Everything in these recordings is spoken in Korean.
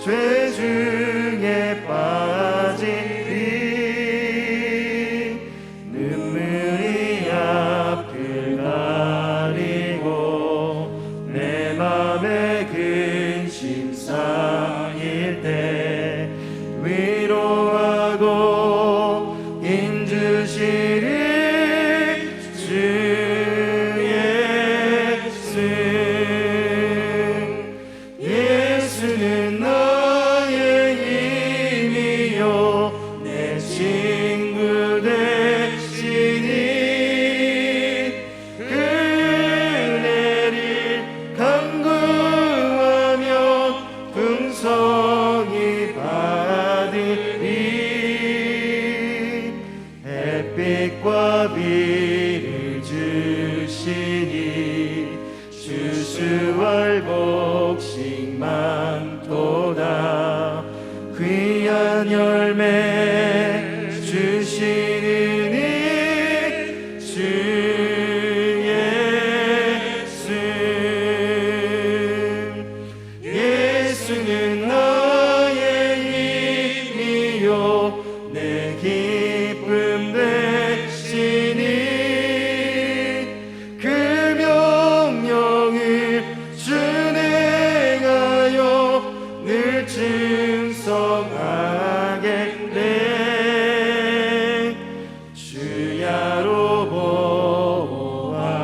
죄 중에 빠지리. 눈물이 앞을 가리고 내 맘에 근심 쌓일 때 위로하고 힘주시리 주 예수. 예수는 나의 힘이요 내 친구 되시니 그네를 간구하며 풍성히 받으리. 햇빛과 비를 주시니 주수월 복식 많도다. 귀한 열매 주시니 주 예수. 예수는 나의 힘이요 내 기쁨 되시니 그 명령을 준행하여 늘 충성하겠네. 주야로 보호하시며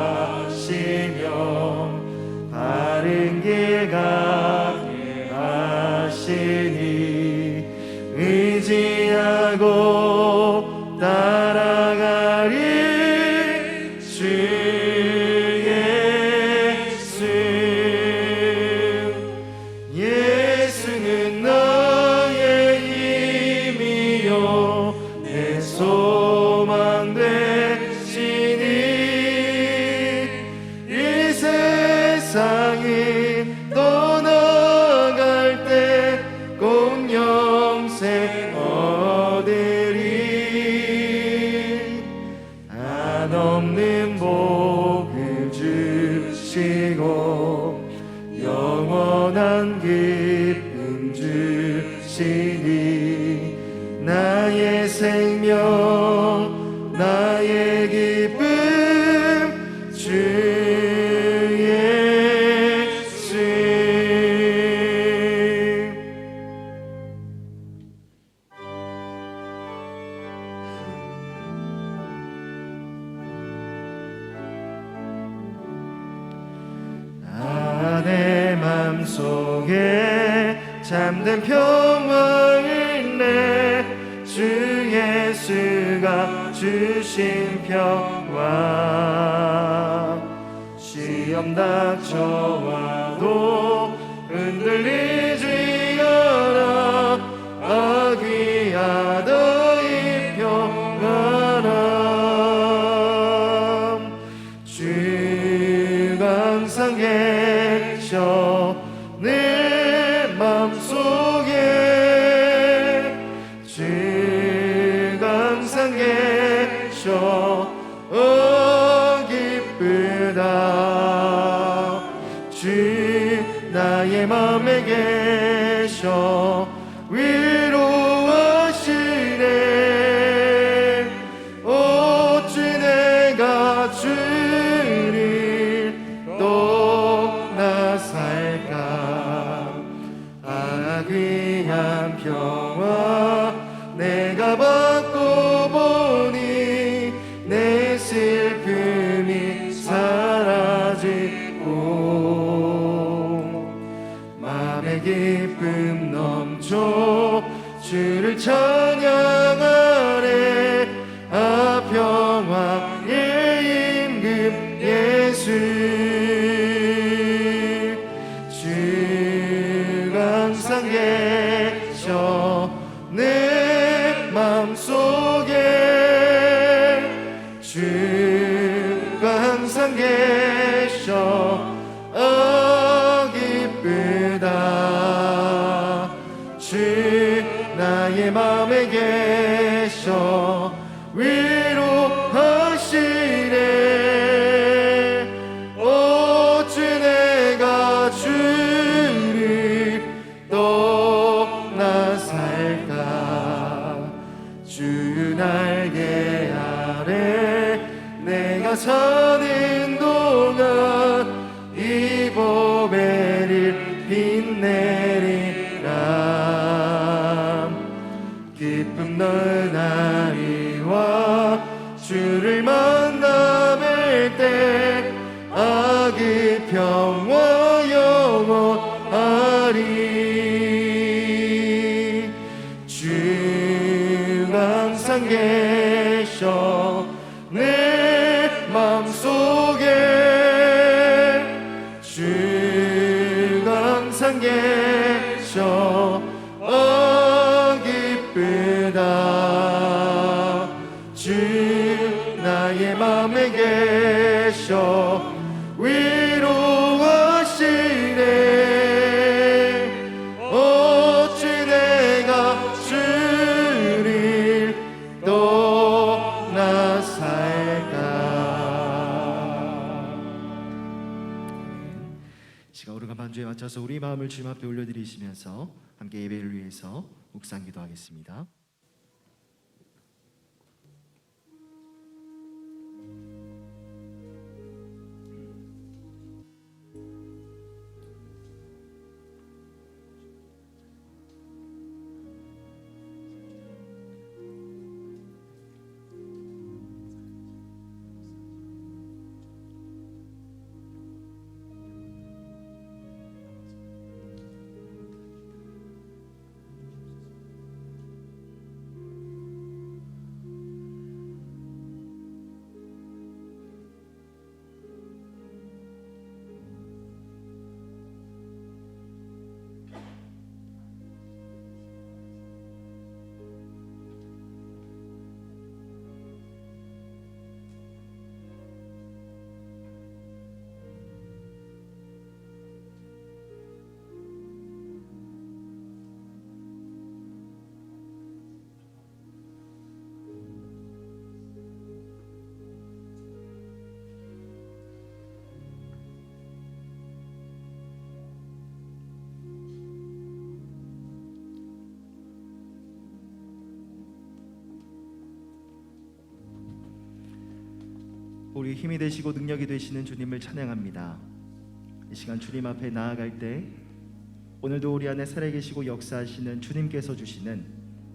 바른 길 가게 하시니 의지하고 따라가리 주 예수. 예수는 나의 힘이요 내 소망 되시니 이 세상이 떠나갈 때 꼭 영생 얻으리. 한없는 복을 주시고 영원한 기쁨 주시니 나의 생명 나의 기쁨 주 예수. 내 맘속에 잠든 평화를 내 주 예수가 주신 평화. 시험 닥쳐와도 흔들리지 않아. 아귀하다 이 평안함. 주가 항상 계셔 내 맘속에. 주가 항상 계셔 기쁘다. 주 나의 맘에 계셔 위로하시네. 어찌 내가 주를 떠나 살까. 귀한 평화 내가 받고 보니 내 슬픔이 사라지고 맘의 기쁨 넘쳐 주를 찬양하네. 아 평화의 임금 예수. 주가 항상 계셔 내 맘속에. 주가 항상 계셔 기쁘다. 주 나의 맘에 계셔 위로하시네. 어찌 내가 주를 떠 나가리. 주 항상 계셔 내 맘속에. 주 항상 계셔 기쁘다. 주 나의 맘에 계셔 위로하시네. 어찌 내가 주를 떠나 살까. 시간 오르간 반주에 맞춰서 우리 마음을 주님 앞에 올려드리시면서 함께 예배를 위해서 묵상 기도하겠습니다. 우리 힘이 되시고 능력이 되시는 주님을 찬양합니다. 이 시간 주님 앞에 나아갈 때 오늘도 우리 안에 살아계시고 역사하시는 주님께서 주시는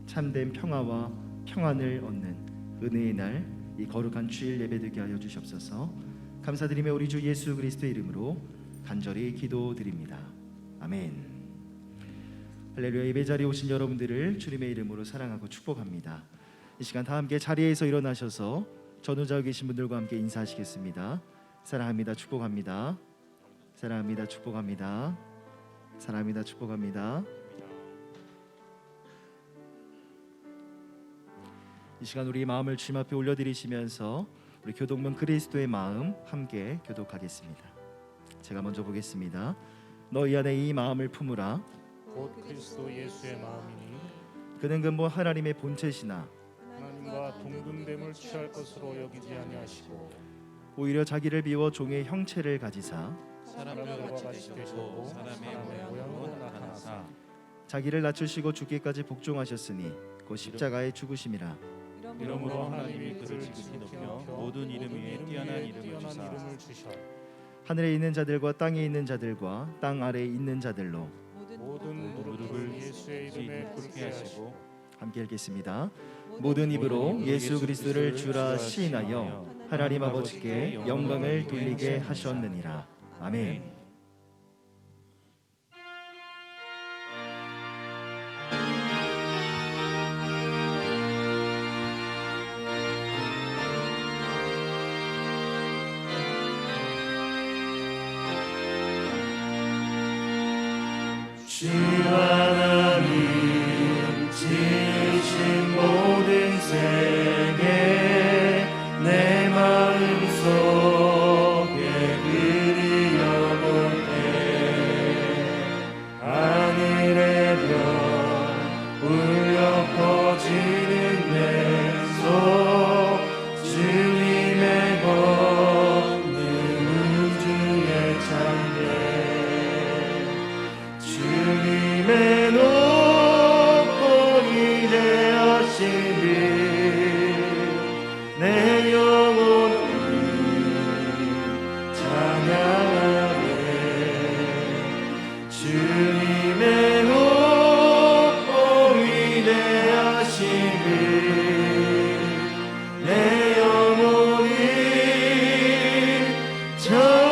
참된 평화와 평안을 얻는 은혜의 날, 이 거룩한 주일 예배되게 하여 주시옵소서. 감사드리며 우리 주 예수 그리스도의 이름으로 간절히 기도드립니다. 아멘. 할렐루야. 예배 자리에 오신 여러분들을 주님의 이름으로 사랑하고 축복합니다. 이 시간 다 함께 자리에서 일어나셔서 전후좌우 계신 분들과 함께 인사하시겠습니다. 사랑합니다. 축복합니다. 사랑합니다. 축복합니다. 사랑합니다. 축복합니다. 이 시간 우리 마음을 주님 앞에 올려드리시면서 우리 교독문 그리스도의 마음 함께 교독하겠습니다. 제가 먼저 보겠습니다. 너희 안에 이 마음을 품으라. 곧 그리스도 예수의 마음이니 그는 근본 하나님의 본체시나 하나님과 동등됨을 취할 것으로 여기지 아니하시고 오히려 자기를 비워 종의 형체를 가지사 사람들과 같이 되셨고 사람의 모양으로 나타나사 자기를 낮추시고 죽기까지 복종하셨으니 곧 십자가의 죽으심이라. 이러므로 하나님이 그를 지극히 높여 모든 이름 위에 뛰어난 이름을 주사 하늘에 있는 자들과 땅에 있는 자들과 땅 아래에 있는 자들로 모든 무릎을 예수의 이름에 꿇게 하시고. 함께 읽겠습니다. 모든 입으로 예수 그리스도를 주라 시인하여 하나님 아버지께 영광을 돌리게 하셨느니라. 아멘. 주 하나님 지으신 모든 세계 내 마음속에 그리워볼 때 하늘의 별 울려 퍼지는 내 손 주님의 걷는 우주의 창대 주님의 높고 위대하심을 내 영혼이 찬양하네. 주님의 높고 위대하심을 내 영혼이 찬양하네.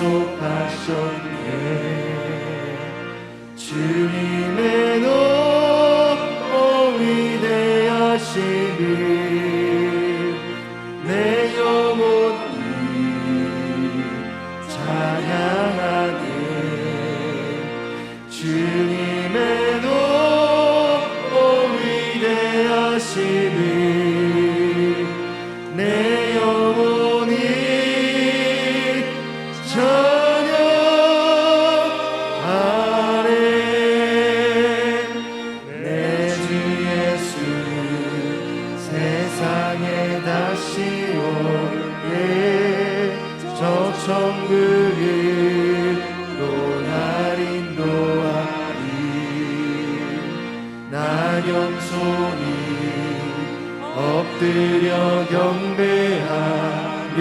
약속하셨네. 주님의 높고 위대하심을 내 영혼이 찬양하네. 주님의 높고 위대하심을 내 영혼이 찬양하네. 내 주 예수 세상에 다시 오게 저 천국으로 날 인도하리. 나 겸손히 엎드려 경배하며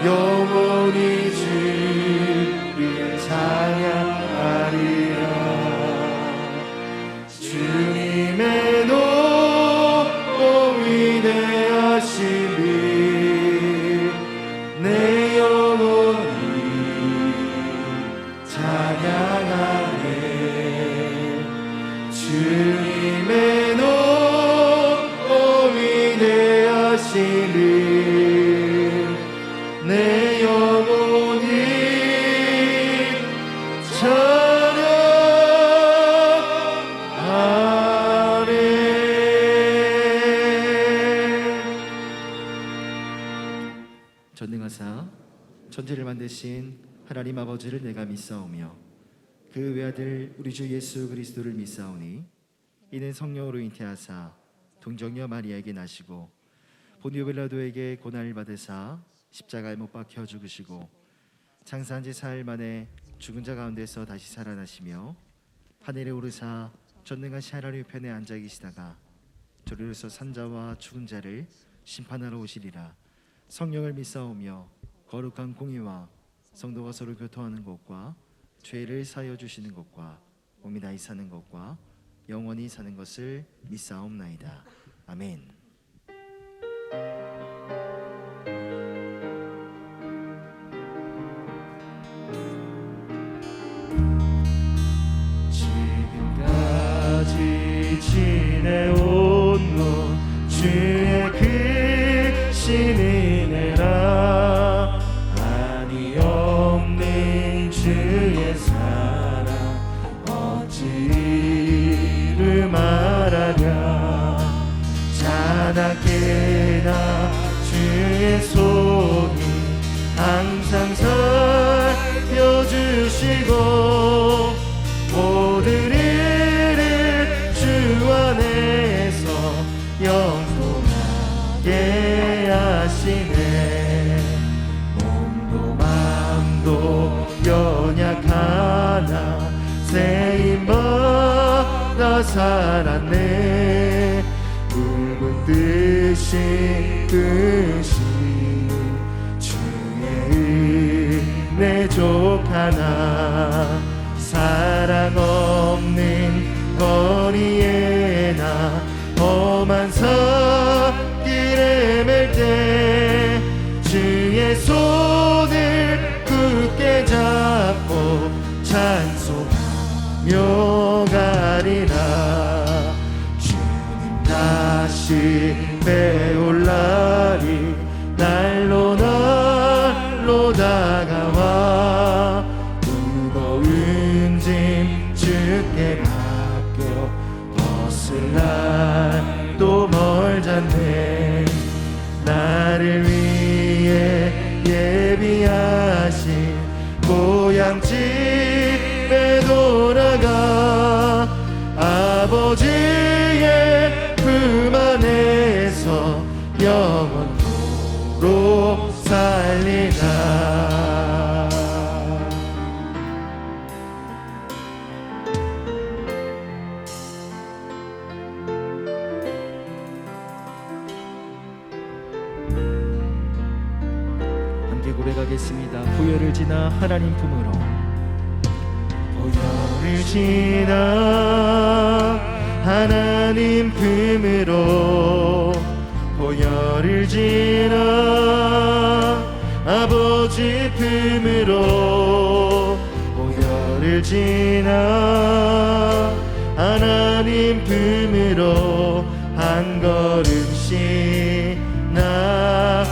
영원히 주를 찬양하리라. 주님의 높고 위대하심을 내 영혼이 찬양하네. 주님의 높고 위대하심을 내 영혼이 찬양하네. 전능하사 천지를 만드신 하나님 아버지를 내가 믿사오며 그 외아들 우리 주 예수 그리스도를 믿사오니 이는 성령으로 잉태하사 동정녀 마리아에게 나시고 본디오 빌라도에게 고난을 받으사 십자가에 못 박혀 죽으시고 장사한 지 사흘 만에 죽은 자 가운데서 다시 살아나시며 하늘에 오르사 전능하신 하나님 편에 앉아 계시다가 저리로서 산자와 죽은 자를 심판하러 오시리라. 성령을 믿사오며 거룩한 공의와 성도가 서로 교통하는 것과 죄를 사하여 주시는 것과 몸이 다시 사는 것과 영원히 사는 것을 믿사옵나이다. 아멘. 지금까지 지내온 것 주의 크신 은혜라. 한이 없는 주의 사랑 어찌 이루 말하랴. 자나깨나 주의 손이 항상 살펴주시고 모든 일을 주 안에서 영원하게 하시네. 몸도 맘도 연약하나 새 힘받아 살았네. 붉은 뜻이 주의 은혜 족하나 사랑 없는 거리에 나 험한 산길에 맬 때 주의 손을 굳게 잡고 찬송하며 가리라. 주님 다시 배울 날이 날로 다가와 무거운 짐 주께 맡겨 벗을 날도 멀잖네. 나를 위해 예비하신 고향집에 돌아가 아버지의 품 안에서 영원토록 살리라. 함께 고백하겠습니다. 보혈을 지나 하나님 품으로. 보혈을 지나 하나님 품으로. 보혈을 지나 아버지 품으로 보혈을 지나 하나님 품으로 한 걸음씩 나가.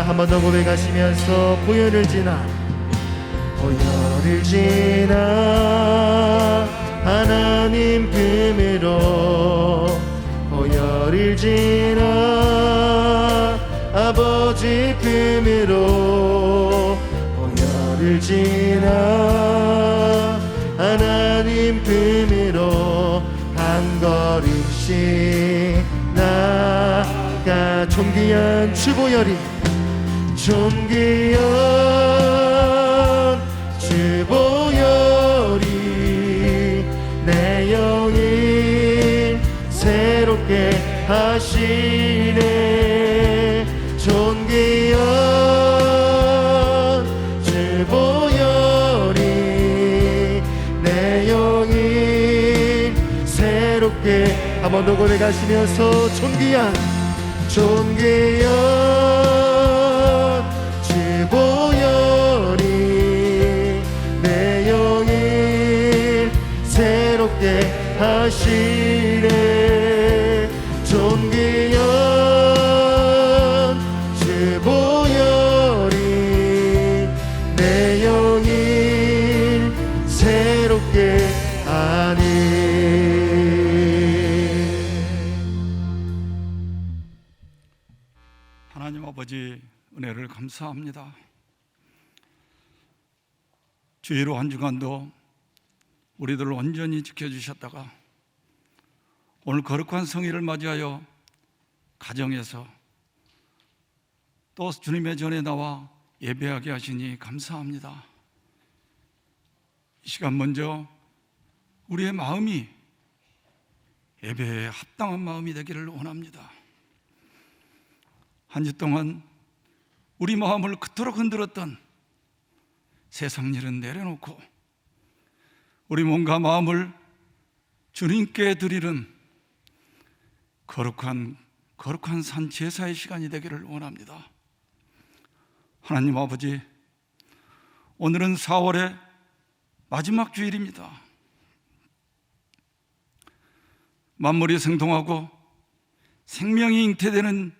한 번 더 고백하시면서 보혈을 지나 하나님 품으로 보혈을 지나 아버지 품으로 보혈을 지나 하나님 품으로 한 걸음씩 나가. 존귀한 주보혈이 존귀한 주보혈이 내 영을 새롭게 하시네. 존귀한 주보혈이 내 영을 새롭게. 한 번 더 고백하시면서 존귀한 주보혈이 내 영을 새롭게 하시네. 존귀한 주보혈이 내 영을 새롭게 하니. 하나님 아버지 은혜를 감사합니다. 주의로 한 주간도 우리들을 온전히 지켜주셨다가 오늘 거룩한 성일을 맞이하여 가정에서 또 주님의 전에 나와 예배하게 하시니 감사합니다. 이 시간 먼저 우리의 마음이 예배에 합당한 마음이 되기를 원합니다. 한 주 동안 우리 마음을 그토록 흔들었던 세상 일은 내려놓고 우리 몸과 마음을 주님께 드리는 거룩한 산 제사의 시간이 되기를 원합니다. 하나님 아버지, 오늘은 4월의 마지막 주일입니다. 만물이 생동하고 생명이 잉태되는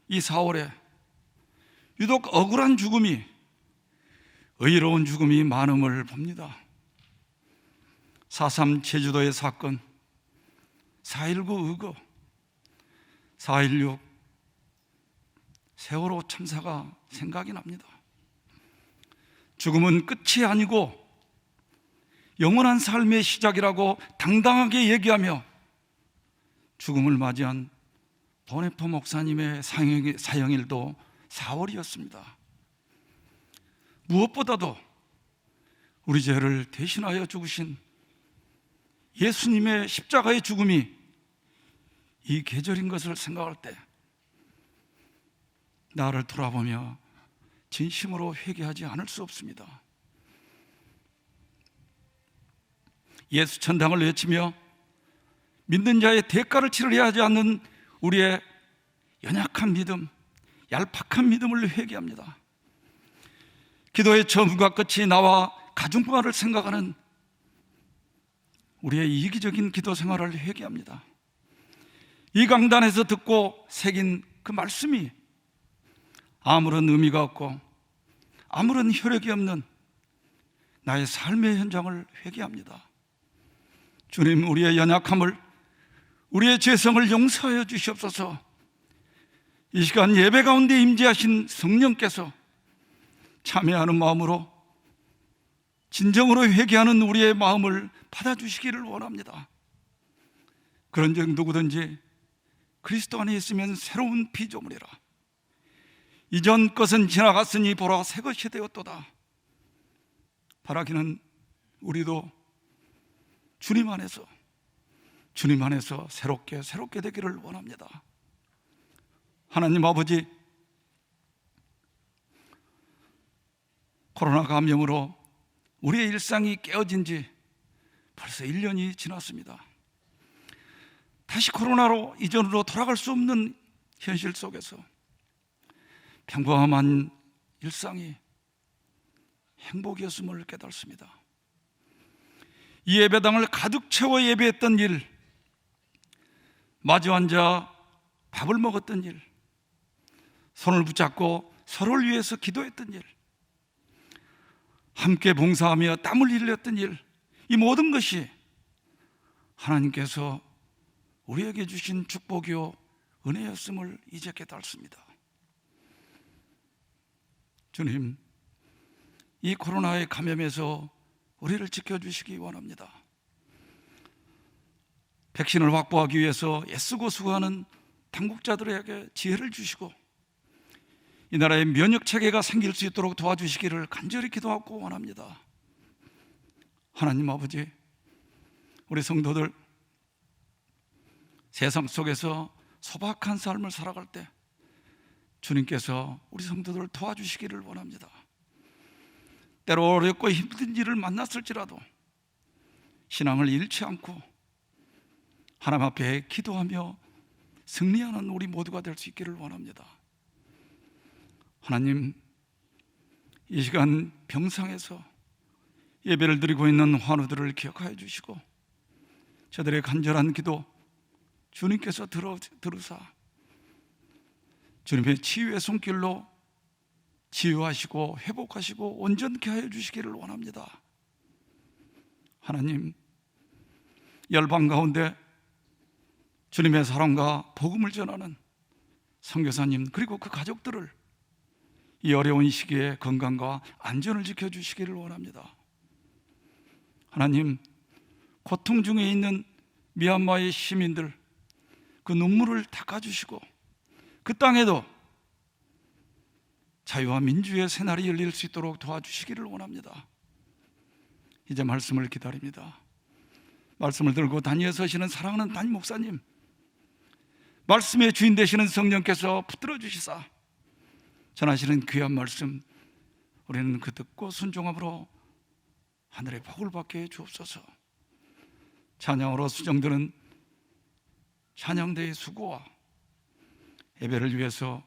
이 4월에 유독 억울한 죽음이, 의로운 죽음이 많음을 봅니다. 4.3 제주도의 사건, 4.19 의거, 4.16 세월호 참사가 생각이 납니다. 죽음은 끝이 아니고 영원한 삶의 시작이라고 당당하게 얘기하며 죽음을 맞이한 보네포 목사님의 사형일도 4월이었습니다. 무엇보다도 우리 죄를 대신하여 죽으신 예수님의 십자가의 죽음이 이 계절인 것을 생각할 때 나를 돌아보며 진심으로 회개하지 않을 수 없습니다. 예수 천당을 외치며 믿는 자의 대가를 치르려 하지 않는 우리의 연약한 믿음, 얄팍한 믿음을 회개합니다. 기도의 처음과 끝이 나와 가중과를 생각하는 우리의 이기적인 기도 생활을 회개합니다. 이 강단에서 듣고 새긴 그 말씀이 아무런 의미가 없고 아무런 혈액이 없는 나의 삶의 현장을 회개합니다. 주님, 우리의 연약함을, 우리의 죄성을 용서하여 주시옵소서. 이 시간 예배 가운데 임재하신 성령께서 참여하는 마음으로 진정으로 회개하는 우리의 마음을 받아주시기를 원합니다. 그런즉 누구든지 그리스도 안에 있으면 새로운 피조물이라. 이전 것은 지나갔으니 보라 새 것이 되었도다. 바라기는 우리도 주님 안에서 새롭게 되기를 원합니다. 하나님 아버지, 코로나 감염으로 우리의 일상이 깨어진 지 벌써 1년이 지났습니다. 다시 코로나로 이전으로 돌아갈 수 없는 현실 속에서 평범한 일상이 행복이었음을 깨닫습니다. 이 예배당을 가득 채워 예배했던 일, 마주 앉아 밥을 먹었던 일, 손을 붙잡고 서로를 위해서 기도했던 일, 함께 봉사하며 땀을 흘렸던 일, 이 모든 것이 하나님께서 우리에게 주신 축복이요 은혜였음을 이제 깨닫습니다. 주님, 이 코로나의 감염에서 우리를 지켜주시기 원합니다. 백신을 확보하기 위해서 애쓰고 수고하는 당국자들에게 지혜를 주시고 이 나라의 면역 체계가 생길 수 있도록 도와주시기를 간절히 기도하고 원합니다. 하나님 아버지, 우리 성도들 세상 속에서 소박한 삶을 살아갈 때 주님께서 우리 성도들을 도와주시기를 원합니다. 때로 어렵고 힘든 일을 만났을지라도 신앙을 잃지 않고 하나님 앞에 기도하며 승리하는 우리 모두가 될 수 있기를 원합니다. 하나님, 이 시간 병상에서 예배를 드리고 있는 환우들을 기억하여 주시고 저들의 간절한 기도 주님께서 들으사 주님의 치유의 손길로 치유하시고 회복하시고 온전케 하여 주시기를 원합니다. 하나님, 열방 가운데 주님의 사랑과 복음을 전하는 선교사님 그리고 그 가족들을 이 어려운 시기에 건강과 안전을 지켜주시기를 원합니다. 하나님, 고통 중에 있는 미얀마의 시민들 그 눈물을 닦아주시고 그 땅에도 자유와 민주의 새날이 열릴 수 있도록 도와주시기를 원합니다. 이제 말씀을 기다립니다. 말씀을 들고 단위에 서시는 사랑하는 담임 목사님, 말씀의 주인 되시는 성령께서 붙들어 주시사 전하시는 귀한 말씀, 우리는 그 듣고 순종함으로 하늘의 복을 받게 해 주옵소서. 찬양으로 수정되는 찬양대의 수고와 예배를 위해서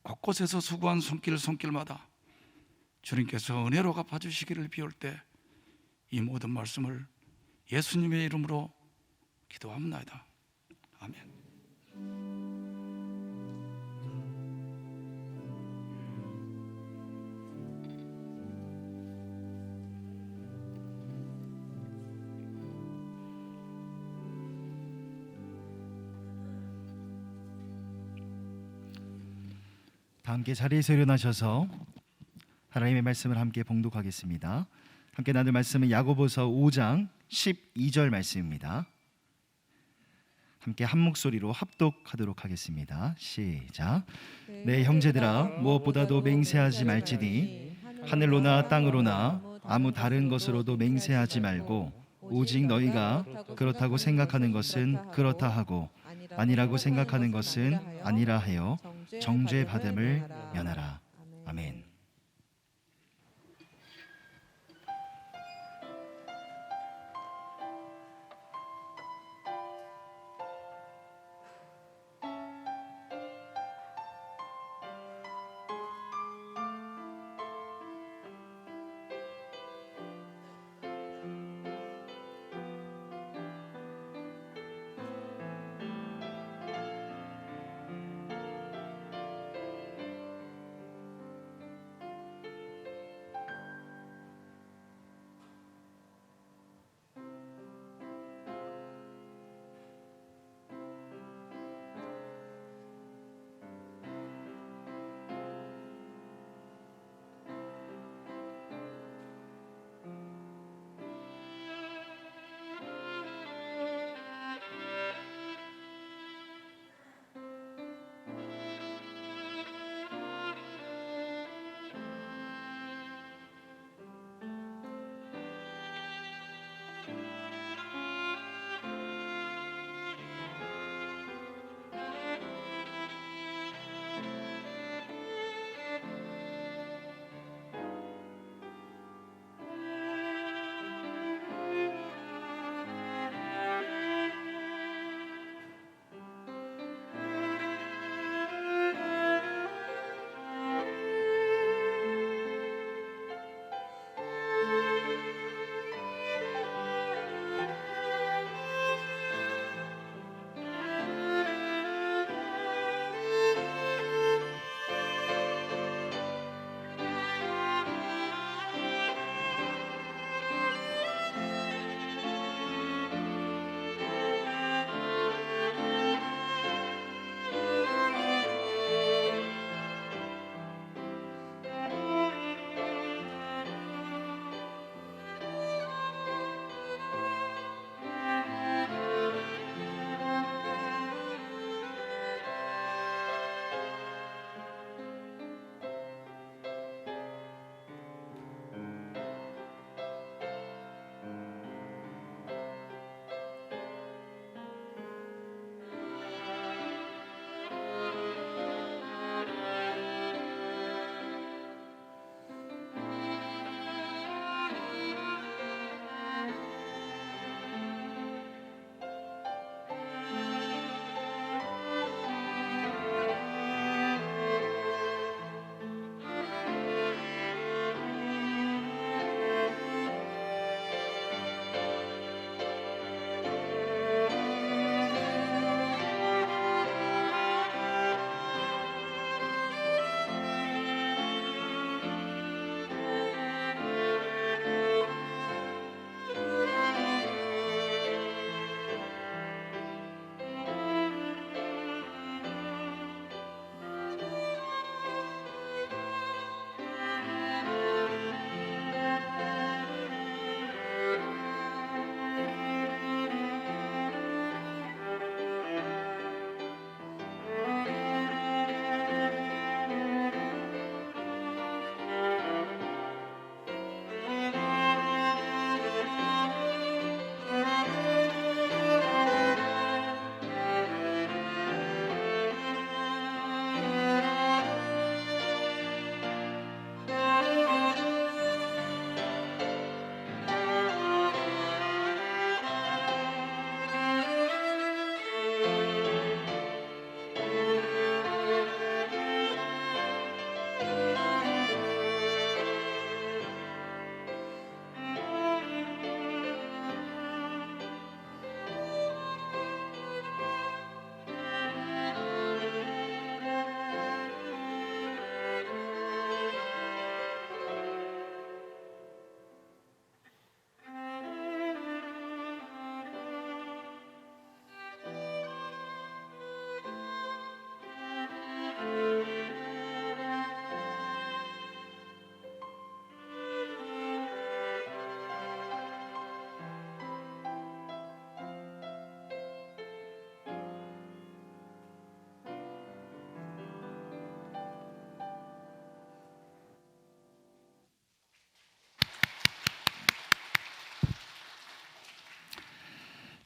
곳곳에서 수고한 손길마다 주님께서 은혜로 갚아주시기를 비올 때 이 모든 말씀을 예수님의 이름으로 기도합니다. 아멘. 다 함께 자리에서 일어나셔서 하나님의 말씀을 함께 봉독하겠습니다. 함께 나눌 말씀은 야고보서 5장 12절 말씀입니다. 함께 한 목소리로 합독하도록 하겠습니다. 시작. 내 형제들아, 무엇보다도 맹세하지 말지니 하늘로나 땅으로나 아무 다른 것으로도 맹세하지 말고 오직 너희가 그렇다고 생각하는 것은 그렇다 하고 아니라고 생각하는 것은 아니라 하여 정죄 받음을 면하라. 아멘.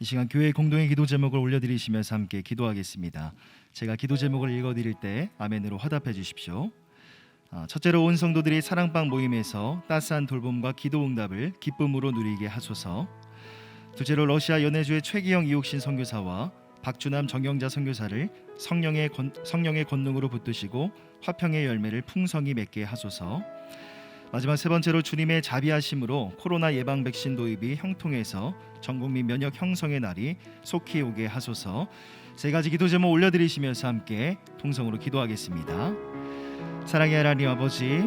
시간 교회 공동의 기도 제목을 올려드리시면서 함께 기도하겠습니다. 제가 기도 제목을 읽어드릴 때 아멘으로 화답해 주십시오. 첫째로 온 성도들이 사랑방 모임에서 따스한 돌봄과 기도 응답을 기쁨으로 누리게 하소서. 둘째로 러시아 연해주의 최기영 이옥신 선교사와 박주남 정영자 선교사를 성령의 권능으로 붙드시고 화평의 열매를 풍성히 맺게 하소서. 마지막 세 번째로 주님의 자비하심으로 코로나 예방 백신 도입이 형통해서 전국민 면역 형성의 날이 속히 오게 하소서. 세 가지 기도 제목 올려드리시면서 함께 통성으로 기도하겠습니다. 사랑의 하나님 아버지,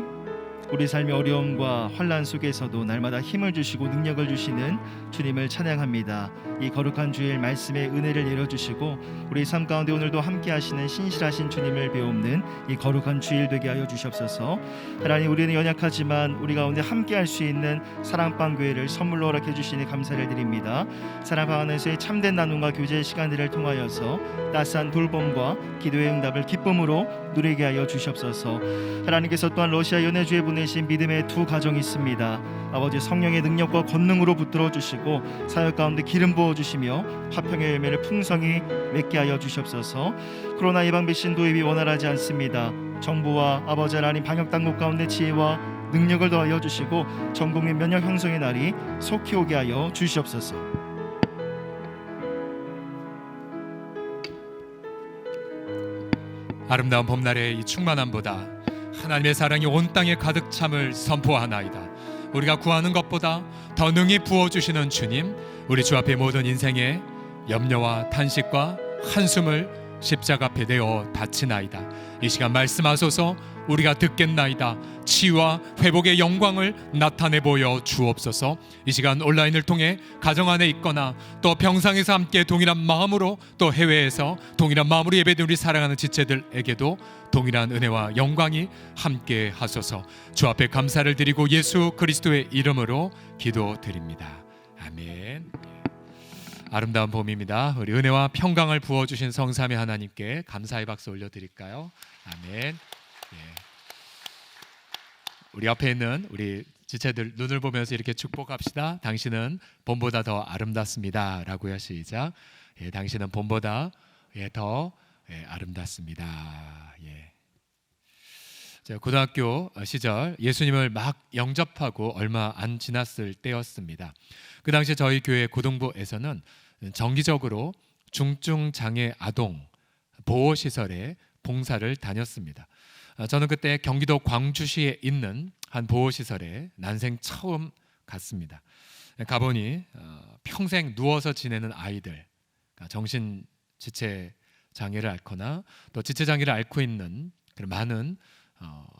우리 삶의 어려움과 환난 속에서도 날마다 힘을 주시고 능력을 주시는 주님을 찬양합니다. 이 거룩한 주일 말씀의 은혜를 내려주시고 우리 삶 가운데 오늘도 함께 하시는 신실하신 주님을 배우는 이 거룩한 주일 되게 하여 주시옵소서. 하나님, 우리는 연약하지만 우리 가운데 함께 할 수 있는 사랑방 교회를 선물로 허락해 주시니 감사를 드립니다. 사랑방 안에서의 참된 나눔과 교제의 시간들을 통하여서 따스한 돌봄과 기도의 응답을 기쁨으로 누리게 하여 주시옵소서. 하나님께서 또한 러시아 연해주에 보내신 믿음의 두 가정이 있습니다. 아버지, 성령의 능력과 권능으로 붙들어 주시고 사역 가운데 기름 부어 주시며 화평의 열매를 풍성히 맺게 하여 주시옵소서. 코로나 예방 백신 도입이 원활하지 않습니다. 정부와 아버지 하나님 방역 당국 가운데 지혜와 능력을 더하여 주시고 전국민 면역 형성의 날이 속히 오게 하여 주시옵소서. 아름다운 봄날의 이 충만함보다 하나님의 사랑이 온 땅에 가득 참을 선포하나이다. 우리가 구하는 것보다 더 능히 부어주시는 주님, 우리 주 앞에 모든 인생의 염려와 탄식과 한숨을 십자가 앞에 내어 바치나이다. 이 시간 말씀하소서. 우리가 듣겠나이다. 치유와 회복의 영광을 나타내 보여 주옵소서. 이 시간 온라인을 통해 가정 안에 있거나 또 병상에서 함께 동일한 마음으로, 또 해외에서 동일한 마음으로 예배드리는 우리 사랑하는 지체들에게도 동일한 은혜와 영광이 함께 하소서. 주 앞에 감사를 드리고 예수 그리스도의 이름으로 기도드립니다. 아멘. 아름다운 봄입니다. 우리 은혜와 평강을 부어주신 성삼위 하나님께 감사의 박수 올려드릴까요? 아멘. 우리 앞에 있는 우리 지체들 눈을 보면서 이렇게 축복합시다. 당신은 봄보다 더 아름답습니다 라고요. 시작. 당신은 봄보다 더 아름답습니다. 제가 고등학교 시절 예수님을 막 영접하고 얼마 안 지났을 때였습니다. 그 당시 저희 교회 고등부에서는 정기적으로 중증장애 아동 보호시설에 봉사를 다녔습니다. 저는 그때 경기도 광주시에 있는 한 보호시설에 난생 처음 갔습니다. 가보니 평생 누워서 지내는 아이들, 정신지체 장애를 앓거나 또 지체장애를 앓고 있는 그런 많은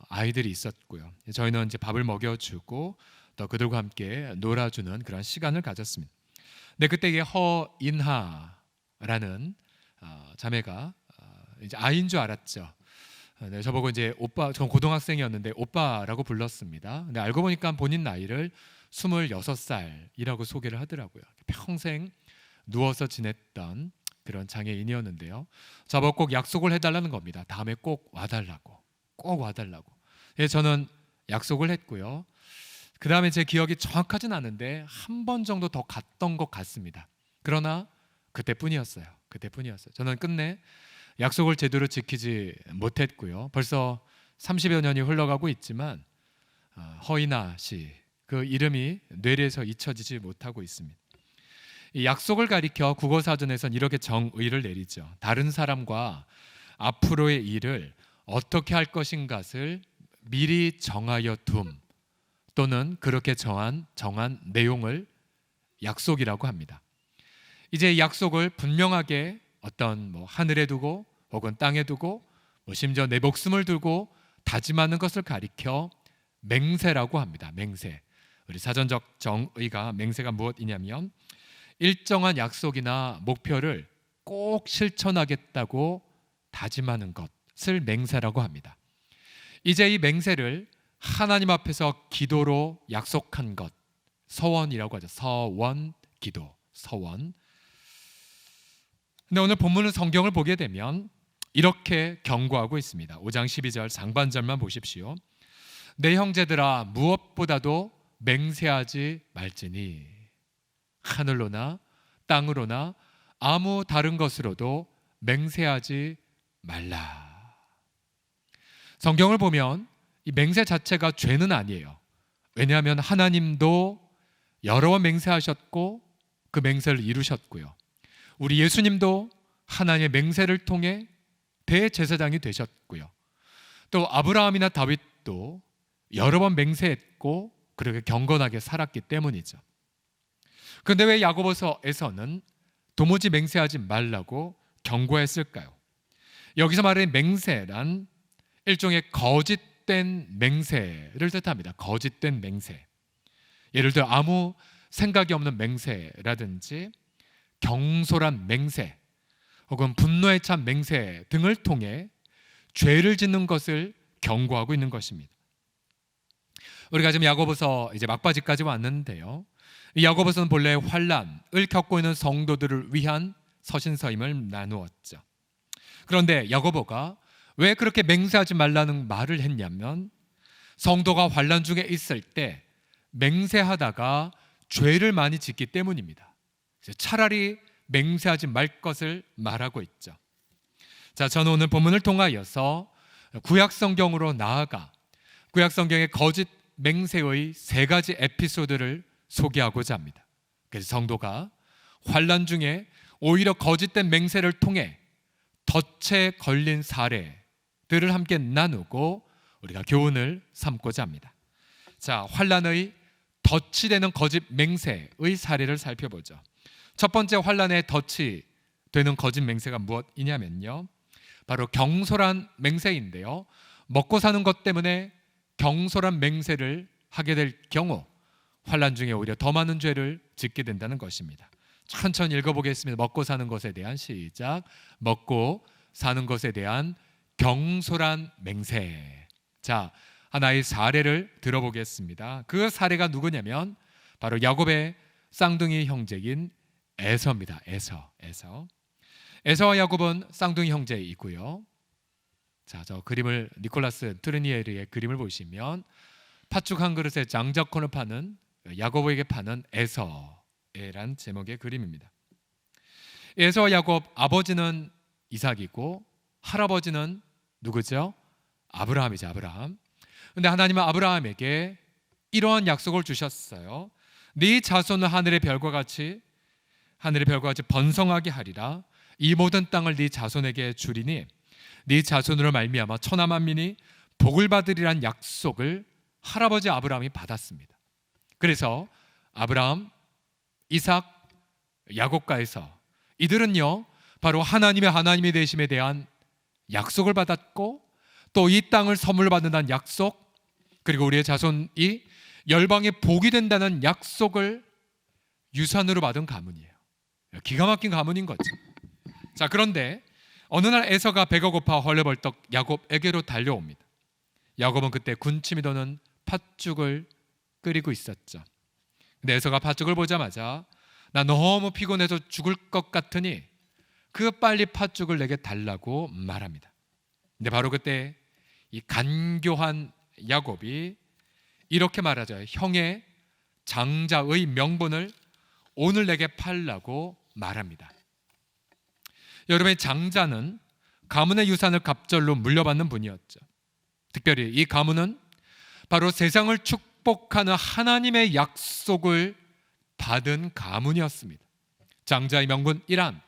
아이들이 있었고요. 저희는 이제 밥을 먹여주고 또 그들과 함께 놀아주는 그런 시간을 가졌습니다. 근데 그때 이게 허인하라는 자매가 이제 아이인 줄 알았죠. 네, 저보고 이제 오빠, 전 고등학생이었는데 오빠라고 불렀습니다. 근데 알고 보니까 본인 나이를 26살이라고 소개를 하더라고요. 평생 누워서 지냈던 그런 장애인이었는데요. 저보고 꼭 약속을 해달라는 겁니다. 다음에 꼭 와달라고. 저는 약속을 했고요. 그 다음에 제 기억이 정확하진 않은데 한 번 정도 더 갔던 것 같습니다. 그러나 그때뿐이었어요. 저는 끝내 약속을 제대로 지키지 못했고요. 벌써 30여 년이 흘러가고 있지만 허이나 씨, 그 이름이 뇌리에서 잊혀지지 못하고 있습니다. 이 약속을 가리켜 국어사전에선 이렇게 정의를 내리죠. 다른 사람과 앞으로의 일을 어떻게 할 것인가를 미리 정하여 둠, 또는 그렇게 정한 내용을 약속이라고 합니다. 이제 약속을 분명하게 어떤 하늘에 두고 혹은 땅에 두고 심지어 내 목숨을 두고 다짐하는 것을 가리켜 맹세라고 합니다. 맹세. 우리 사전적 정의가 맹세가 무엇이냐면 일정한 약속이나 목표를 꼭 실천하겠다고 다짐하는 것을 맹세라고 합니다. 이제 이 맹세를 하나님 앞에서 기도로 약속한 것, 서원이라고 하죠. 서원, 기도, 서원. 근데 오늘 본문은 성경을 보게 되면 이렇게 경고하고 있습니다. 5장 12절 상반절만 보십시오. 내 형제들아 무엇보다도 맹세하지 말지니 하늘로나 땅으로나 아무 다른 것으로도 맹세하지 말라. 성경을 보면 이 맹세 자체가 죄는 아니에요. 왜냐하면 하나님도 여러 번 맹세하셨고 그 맹세를 이루셨고요. 우리 예수님도 하나님의 맹세를 통해 대제사장이 되셨고요. 또 아브라함이나 다윗도 여러 번 맹세했고 그렇게 경건하게 살았기 때문이죠. 그런데 왜 야고보서에서는 도무지 맹세하지 말라고 경고했을까요? 여기서 말하는 맹세란 일종의 거짓된 맹세를 뜻합니다. 거짓된 맹세. 예를 들어 아무 생각이 없는 맹세라든지 경솔한 맹세 혹은 분노에 찬 맹세 등을 통해 죄를 짓는 것을 경고하고 있는 것입니다. 우리가 지금 야고보서 이제 막바지까지 왔는데요. 이 야고보서는 본래 환난을 겪고 있는 성도들을 위한 서신서임을 나누었죠. 그런데 야고보가 왜 그렇게 맹세하지 말라는 말을 했냐면 성도가 환난 중에 있을 때 맹세하다가 죄를 많이 짓기 때문입니다. 차라리 맹세하지 말 것을 말하고 있죠. 자, 저는 오늘 본문을 통하여서 구약 성경으로 나아가 구약 성경의 거짓 맹세의 세 가지 에피소드를 소개하고자 합니다. 그래서 성도가 환난 중에 오히려 거짓된 맹세를 통해 덫에 걸린 사례들을 함께 나누고 우리가 교훈을 삼고자 합니다. 자, 환난의 덫이 되는 거짓 맹세의 사례를 살펴보죠. 첫 번째 환난의 덫이 되는 거짓 맹세가 무엇이냐면요, 바로 경솔한 맹세인데요. 먹고 사는 것 때문에 경솔한 맹세를 하게 될 경우 환난 중에 오히려 더 많은 죄를 짓게 된다는 것입니다. 천천히 읽어보겠습니다. 먹고 사는 것에 대한 시작. 먹고 사는 것에 대한 경솔한 맹세. 자, 하나의 사례를 들어보겠습니다. 그 사례가 누구냐면 바로 야곱의 쌍둥이 형제인 에서입니다. 에서와 야곱은 쌍둥이 형제이고요. 자, 저 그림을 니콜라스 트르니에르의 그림을 보시면 팥죽 한 그릇에 장자권을 파는 야곱에게 파는 에서란 제목의 그림입니다. 에서와 야곱 아버지는 이삭이고 할아버지는 누구죠? 아브라함이죠. 아브라함. 근데 하나님은 아브라함에게 이러한 약속을 주셨어요. 네 자손은 하늘의 별과 같이 번성하게 하리라. 이 모든 땅을 네 자손에게 주리니 네 자손으로 말미암아 천하 만민이 복을 받으리란 약속을 할아버지 아브라함이 받았습니다. 그래서 아브라함, 이삭, 야곱과에서 이들은요 바로 하나님이 되심에 대한 약속을 받았고 또 이 땅을 선물 받는다는 약속, 그리고 우리의 자손이 열방의 복이 된다는 약속을 유산으로 받은 가문이에요. 기가 막힌 가문인 거죠. 자, 그런데 어느 날 에서가 배가 고파 헐레벌떡 야곱에게로 달려옵니다. 야곱은 그때 군침이 도는 팥죽을 끓이고 있었죠. 근데 에서가 팥죽을 보자마자 나 너무 피곤해서 죽을 것 같으니 그 빨리 팥죽을 내게 달라고 말합니다. 근데 바로 그때 이 간교한 야곱이 이렇게 말하죠. 형의 장자의 명분을 오늘 내게 팔라고 말합니다. 여러분의 장자는 가문의 유산을 갑절로 물려받는 분이었죠. 특별히 이 가문은 바로 세상을 축복하는 하나님의 약속을 받은 가문이었습니다. 장자의 명분 1안,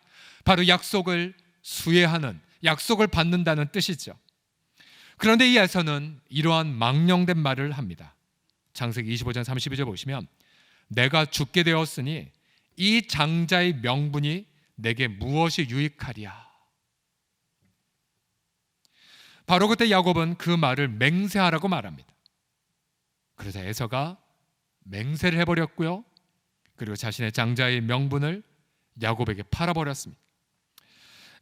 바로 약속을 수혜하는, 약속을 받는다는 뜻이죠. 그런데 이 에서는 이러한 망령된 말을 합니다. 창세기 25장 32절 보시면 내가 죽게 되었으니 이 장자의 명분이 내게 무엇이 유익하리야. 바로 그때 야곱은 그 말을 맹세하라고 말합니다. 그래서 에서가 맹세를 해버렸고요. 그리고 자신의 장자의 명분을 야곱에게 팔아버렸습니다.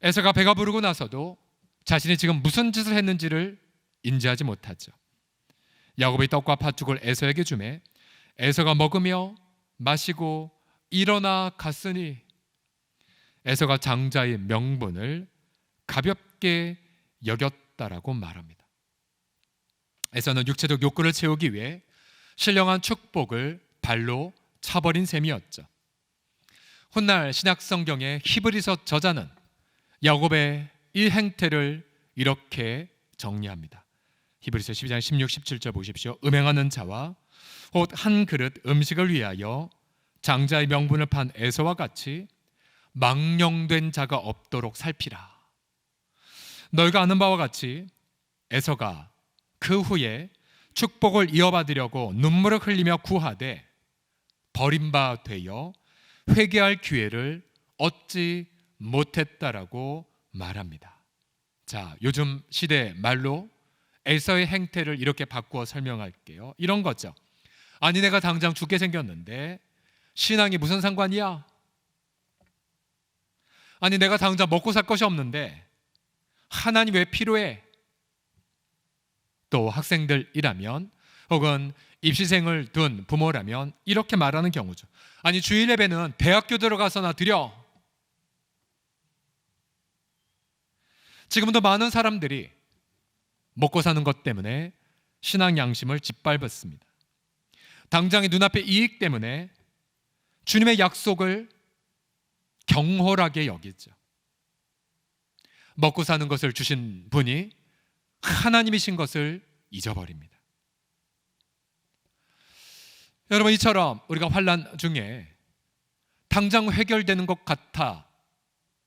에서가 배가 부르고 나서도 자신이 지금 무슨 짓을 했는지를 인지하지 못하죠. 야곱이 떡과 팥죽을 에서에게 주매 에서가 먹으며 마시고 일어나 갔으니 에서가 장자의 명분을 가볍게 여겼다라고 말합니다. 에서는 육체적 욕구를 채우기 위해 신령한 축복을 발로 차버린 셈이었죠. 훗날 신약 성경의 히브리서 저자는 야곱의 이 행태를 이렇게 정리합니다. 히브리서 12장 16, 17절 보십시오. 음행하는 자와 혹 한 그릇 음식을 위하여 장자의 명분을 판 에서와 같이 망령된 자가 없도록 살피라. 너희가 아는 바와 같이 에서가 그 후에 축복을 이어받으려고 눈물을 흘리며 구하되 버림바 되어 회개할 기회를 얻지 못했다라고 말합니다. 자, 요즘 시대 말로 에서의 행태를 이렇게 바꾸어 설명할게요. 이런 거죠. 아니 내가 당장 죽게 생겼는데 신앙이 무슨 상관이야? 아니 내가 당장 먹고 살 것이 없는데 하나님 왜 필요해? 또 학생들이라면 혹은 입시생을 둔 부모라면 이렇게 말하는 경우죠. 아니 주일 예배는 대학교 들어가서나 드려. 지금도 많은 사람들이 먹고 사는 것 때문에 신앙 양심을 짓밟았습니다. 당장의 눈앞의 이익 때문에 주님의 약속을 경홀하게 여기죠. 먹고 사는 것을 주신 분이 하나님이신 것을 잊어버립니다. 여러분, 이처럼 우리가 환난 중에 당장 해결되는 것 같아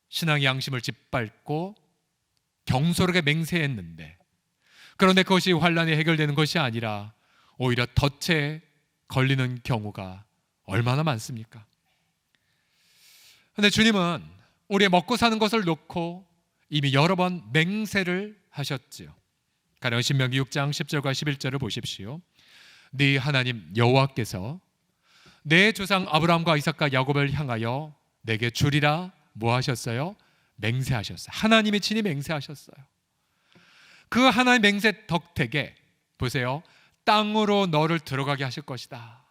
신앙의 양심을 짓밟고 경솔하게 맹세했는데, 그런데 그것이 환난이 해결되는 것이 아니라 오히려 덫에 걸리는 경우가 얼마나 많습니까? 그런데 주님은 우리의 먹고 사는 것을 놓고 이미 여러 번 맹세를 하셨지요. 가령 신명기 6장 10절과 11절을 보십시오. 네 하나님 여호와께서 내 조상 아브라함과 이삭과 야곱을 향하여 내게 주리라 뭐 하셨어요? 맹세하셨어요. 하나님이 친히 맹세하셨어요. 그 하나님 맹세 덕택에 보세요. 땅으로 너를 들어가게 하실 것이다.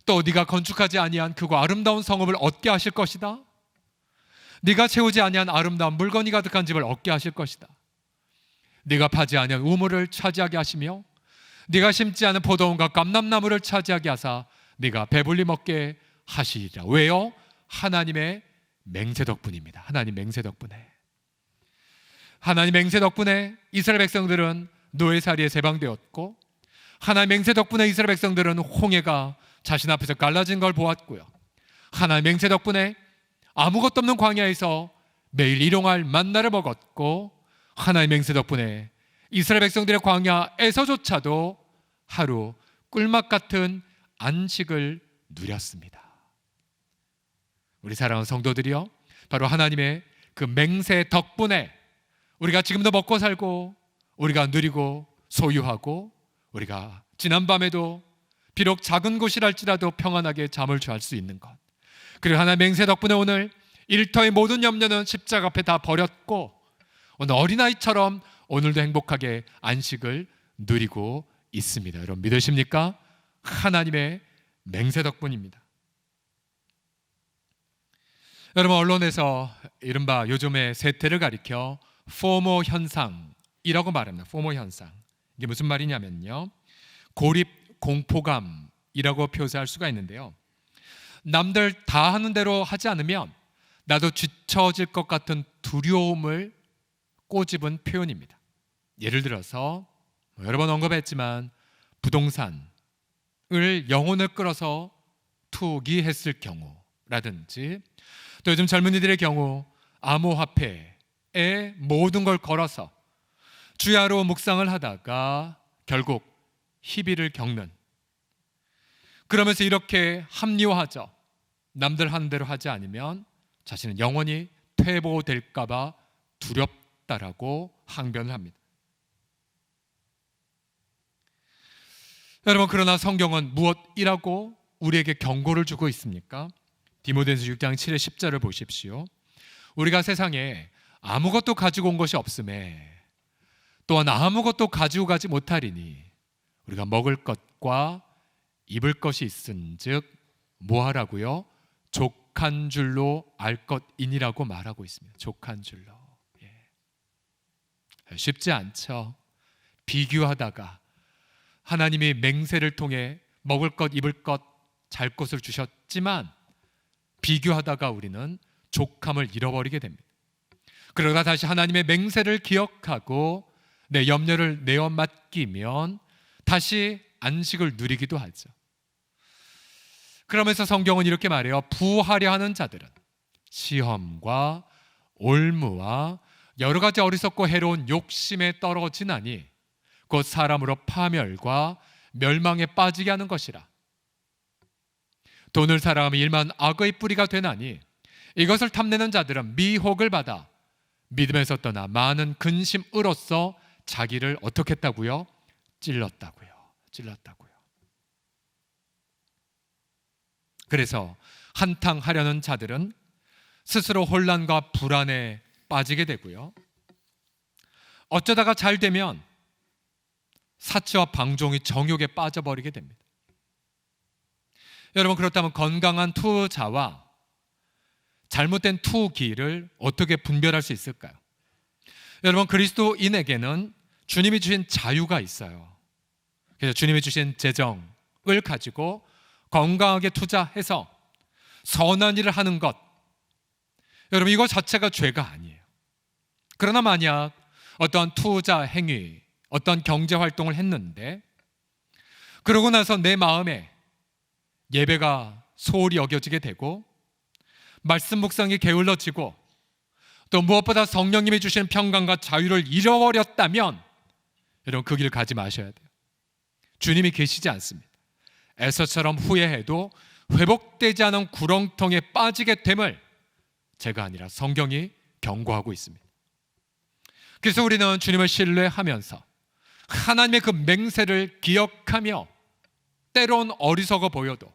또 네가 건축하지 아니한 크고 아름다운 성읍을 얻게 하실 것이다. 네가 채우지 아니한 아름다운 물건이 가득한 집을 얻게 하실 것이다. 네가 파지 아니한 우물을 차지하게 하시며 네가 심지 않은 포도원과 감람나무를 차지하게 하사 네가 배불리 먹게 하시리라. 왜요? 하나님의 맹세 덕분입니다. 하나님 맹세 덕분에. 하나님 맹세 덕분에 이스라엘 백성들은 노예살이에 해방되었고, 하나님 맹세 덕분에 이스라엘 백성들은 홍해가 자신 앞에서 갈라진 걸 보았고요. 하나님 맹세 덕분에 아무것도 없는 광야에서 매일 일용할 만나를 먹었고, 하나님 맹세 덕분에 이스라엘 백성들의 광야에서조차도 하루 꿀맛 같은 안식을 누렸습니다. 우리 사랑하는 성도들이요, 바로 하나님의 그 맹세 덕분에 우리가 지금도 먹고 살고, 우리가 누리고 소유하고, 우리가 지난밤에도 비록 작은 곳이랄지라도 평안하게 잠을 취할 수 있는 것, 그리고 하나님의 맹세 덕분에 오늘 일터의 모든 염려는 십자가 앞에 다 버렸고, 오늘 어린아이처럼 오늘도 행복하게 안식을 누리고 있습니다. 여러분 믿으십니까? 하나님의 맹세 덕분입니다. 여러분, 언론에서 이른바 요즘의 세태를 가리켜 포모 현상이라고 말합니다. 포모 현상. 이게 무슨 말이냐면요, 고립 공포감이라고 표시할 수가 있는데요, 남들 다 하는 대로 하지 않으면 나도 뒤처질 것 같은 두려움을 꼬집은 표현입니다. 예를 들어서 여러 번 언급했지만 부동산을 영혼을 끌어서 투기했을 경우라든지, 또 요즘 젊은이들의 경우 암호화폐에 모든 걸 걸어서 주야로 묵상을 하다가 결국 희비를 겪는, 그러면서 이렇게 합리화하죠. 남들 하는 대로 하지 않으면 자신은 영원히 퇴보될까 봐 두렵다라고 항변을 합니다. 여러분, 그러나 성경은 무엇이라고 우리에게 경고를 주고 있습니까? 디모데전서 6장 7절 10절을 보십시오. 우리가 세상에 아무것도 가지고 온 것이 없음에 또한 아무것도 가지고 가지 못하리니 우리가 먹을 것과 입을 것이 있은즉 뭐하라고요? 족한 줄로 알 것이니라고 말하고 있습니다. 족한 줄로. 쉽지 않죠. 비교하다가 하나님이 맹세를 통해 먹을 것, 입을 것, 잘 것을 주셨지만 비교하다가 우리는 족함을 잃어버리게 됩니다. 그러다 다시 하나님의 맹세를 기억하고 내 염려를 내어 맡기면 다시 안식을 누리기도 하죠. 그러면서 성경은 이렇게 말해요. 부하려 하는 자들은 시험과 올무와 여러 가지 어리석고 해로운 욕심에 떨어지나니 곧 사람으로 파멸과 멸망에 빠지게 하는 것이라. 돈을 사랑하며 일만 악의 뿌리가 되나니 이것을 탐내는 자들은 미혹을 받아 믿음에서 떠나 많은 근심으로써 자기를 어떻게 했다고요? 찔렀다고요. 그래서 한탕하려는 자들은 스스로 혼란과 불안에 빠지게 되고요. 어쩌다가 잘 되면 사치와 방종이 정욕에 빠져버리게 됩니다. 여러분, 그렇다면 건강한 투자와 잘못된 투기를 어떻게 분별할 수 있을까요? 여러분, 그리스도인에게는 주님이 주신 자유가 있어요. 그래서 주님이 주신 재정을 가지고 건강하게 투자해서 선한 일을 하는 것, 여러분, 이거 자체가 죄가 아니에요. 그러나 만약 어떠한 투자 행위, 어떤 경제 활동을 했는데 그러고 나서 내 마음에 예배가 소홀히 여겨지게 되고 말씀 묵상이 게을러지고 또 무엇보다 성령님이 주신 평강과 자유를 잃어버렸다면 여러분, 그 길 가지 마셔야 돼요. 주님이 계시지 않습니다. 에서처럼 후회해도 회복되지 않은 구렁텅이에 빠지게 됨을 제가 아니라 성경이 경고하고 있습니다. 그래서 우리는 주님을 신뢰하면서 하나님의 그 맹세를 기억하며 때론 어리석어 보여도,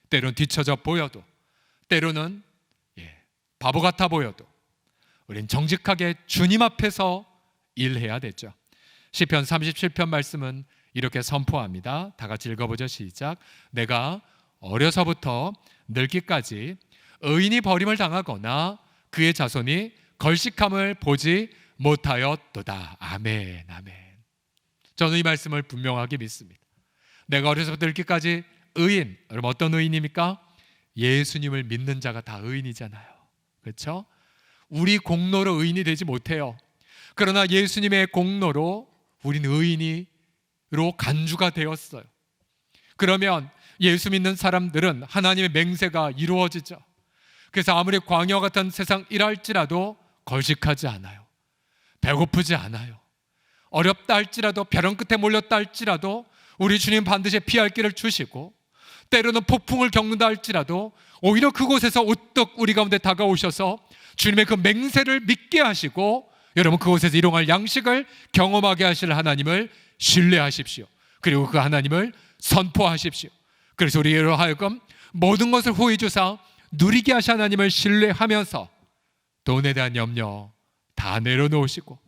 때론 뒤처져 보여도, 때로는 바보 같아 보여도 우린 정직하게 주님 앞에서 일해야 되죠. 시편 37편 말씀은 이렇게 선포합니다. 다 같이 읽어보죠. 시작. 내가 어려서부터 늙기까지 의인이 버림을 당하거나 그의 자손이 걸식함을 보지 못하였도다. 아멘, 아멘. 저는 이 말씀을 분명하게 믿습니다. 내가 어려서부터 늙기까지 의인, 여러분 어떤 의인입니까? 예수님을 믿는 자가 다 의인이잖아요. 그렇죠? 우리 공로로 의인이 되지 못해요. 그러나 예수님의 공로로 우리는 의인으로 간주가 되었어요. 그러면 예수 믿는 사람들은 하나님의 맹세가 이루어지죠. 그래서 아무리 광야 같은 세상 일할지라도 걸식하지 않아요. 배고프지 않아요. 어렵다 할지라도, 벼랑 끝에 몰렸다 할지라도 우리 주님 반드시 피할 길을 주시고, 때로는 폭풍을 겪는다 할지라도 오히려 그곳에서 우뚝 우리 가운데 다가오셔서 주님의 그 맹세를 믿게 하시고, 여러분 그곳에서 일용할 양식을 경험하게 하실 하나님을 신뢰하십시오. 그리고 그 하나님을 선포하십시오. 그래서 우리로 하여금 모든 것을 후히 주사 누리게 하신 하나님을 신뢰하면서 돈에 대한 염려 다 내려놓으시고,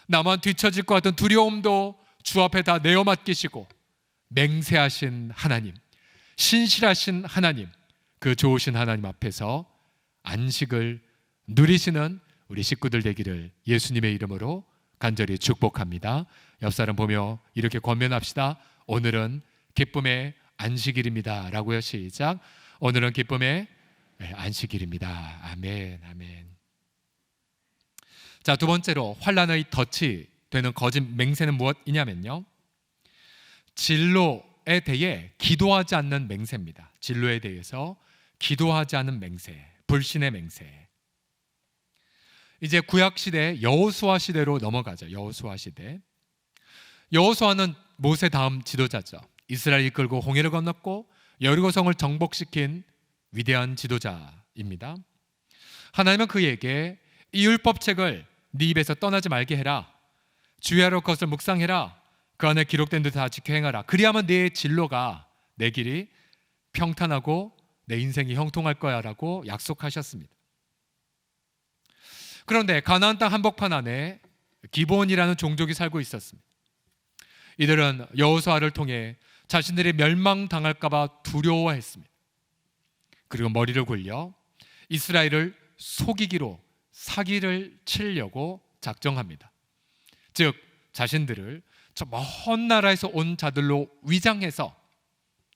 나만 뒤처질 것 같은 두려움도 주 앞에 다 내어 맡기시고, 맹세하신 하나님, 신실하신 하나님, 그 좋으신 하나님 앞에서 안식을 누리시는 우리 식구들 되기를 예수님의 이름으로 간절히 축복합니다. 옆 사람 보며 이렇게 권면합시다. 오늘은 기쁨의 안식일입니다 라고요. 시작. 오늘은 기쁨의 안식일입니다. 아멘, 아멘. 자, 두 번째로 환난의 덫이 되는 거짓 맹세는 무엇이냐면요, 진로에 대해 기도하지 않는 맹세입니다. 진로에 대해서 기도하지 않는 맹세, 불신의 맹세. 이제 구약시대 여호수아 시대로 넘어가죠. 여호수아 시대. 여호수아는 모세 다음 지도자죠. 이스라엘 이끌고 홍해를 건넜고 여리고성을 정복시킨 위대한 지도자입니다. 하나님은 그에게 이 율법책을 네 입에서 떠나지 말게 해라, 주야로 것을 묵상해라, 그 안에 기록된 듯 다 지켜 행하라. 그리하면 내 진로가, 내 길이 평탄하고 내 인생이 형통할 거야 라고 약속하셨습니다. 그런데 가나안 땅 한복판 안에 기브온이라는 종족이 살고 있었습니다. 이들은 여호수아를 통해 자신들이 멸망당할까 봐 두려워했습니다. 그리고 머리를 굴려 이스라엘을 속이기로 사기를 치려고 작정합니다. 즉 자신들을 저 먼 나라에서 온 자들로 위장해서,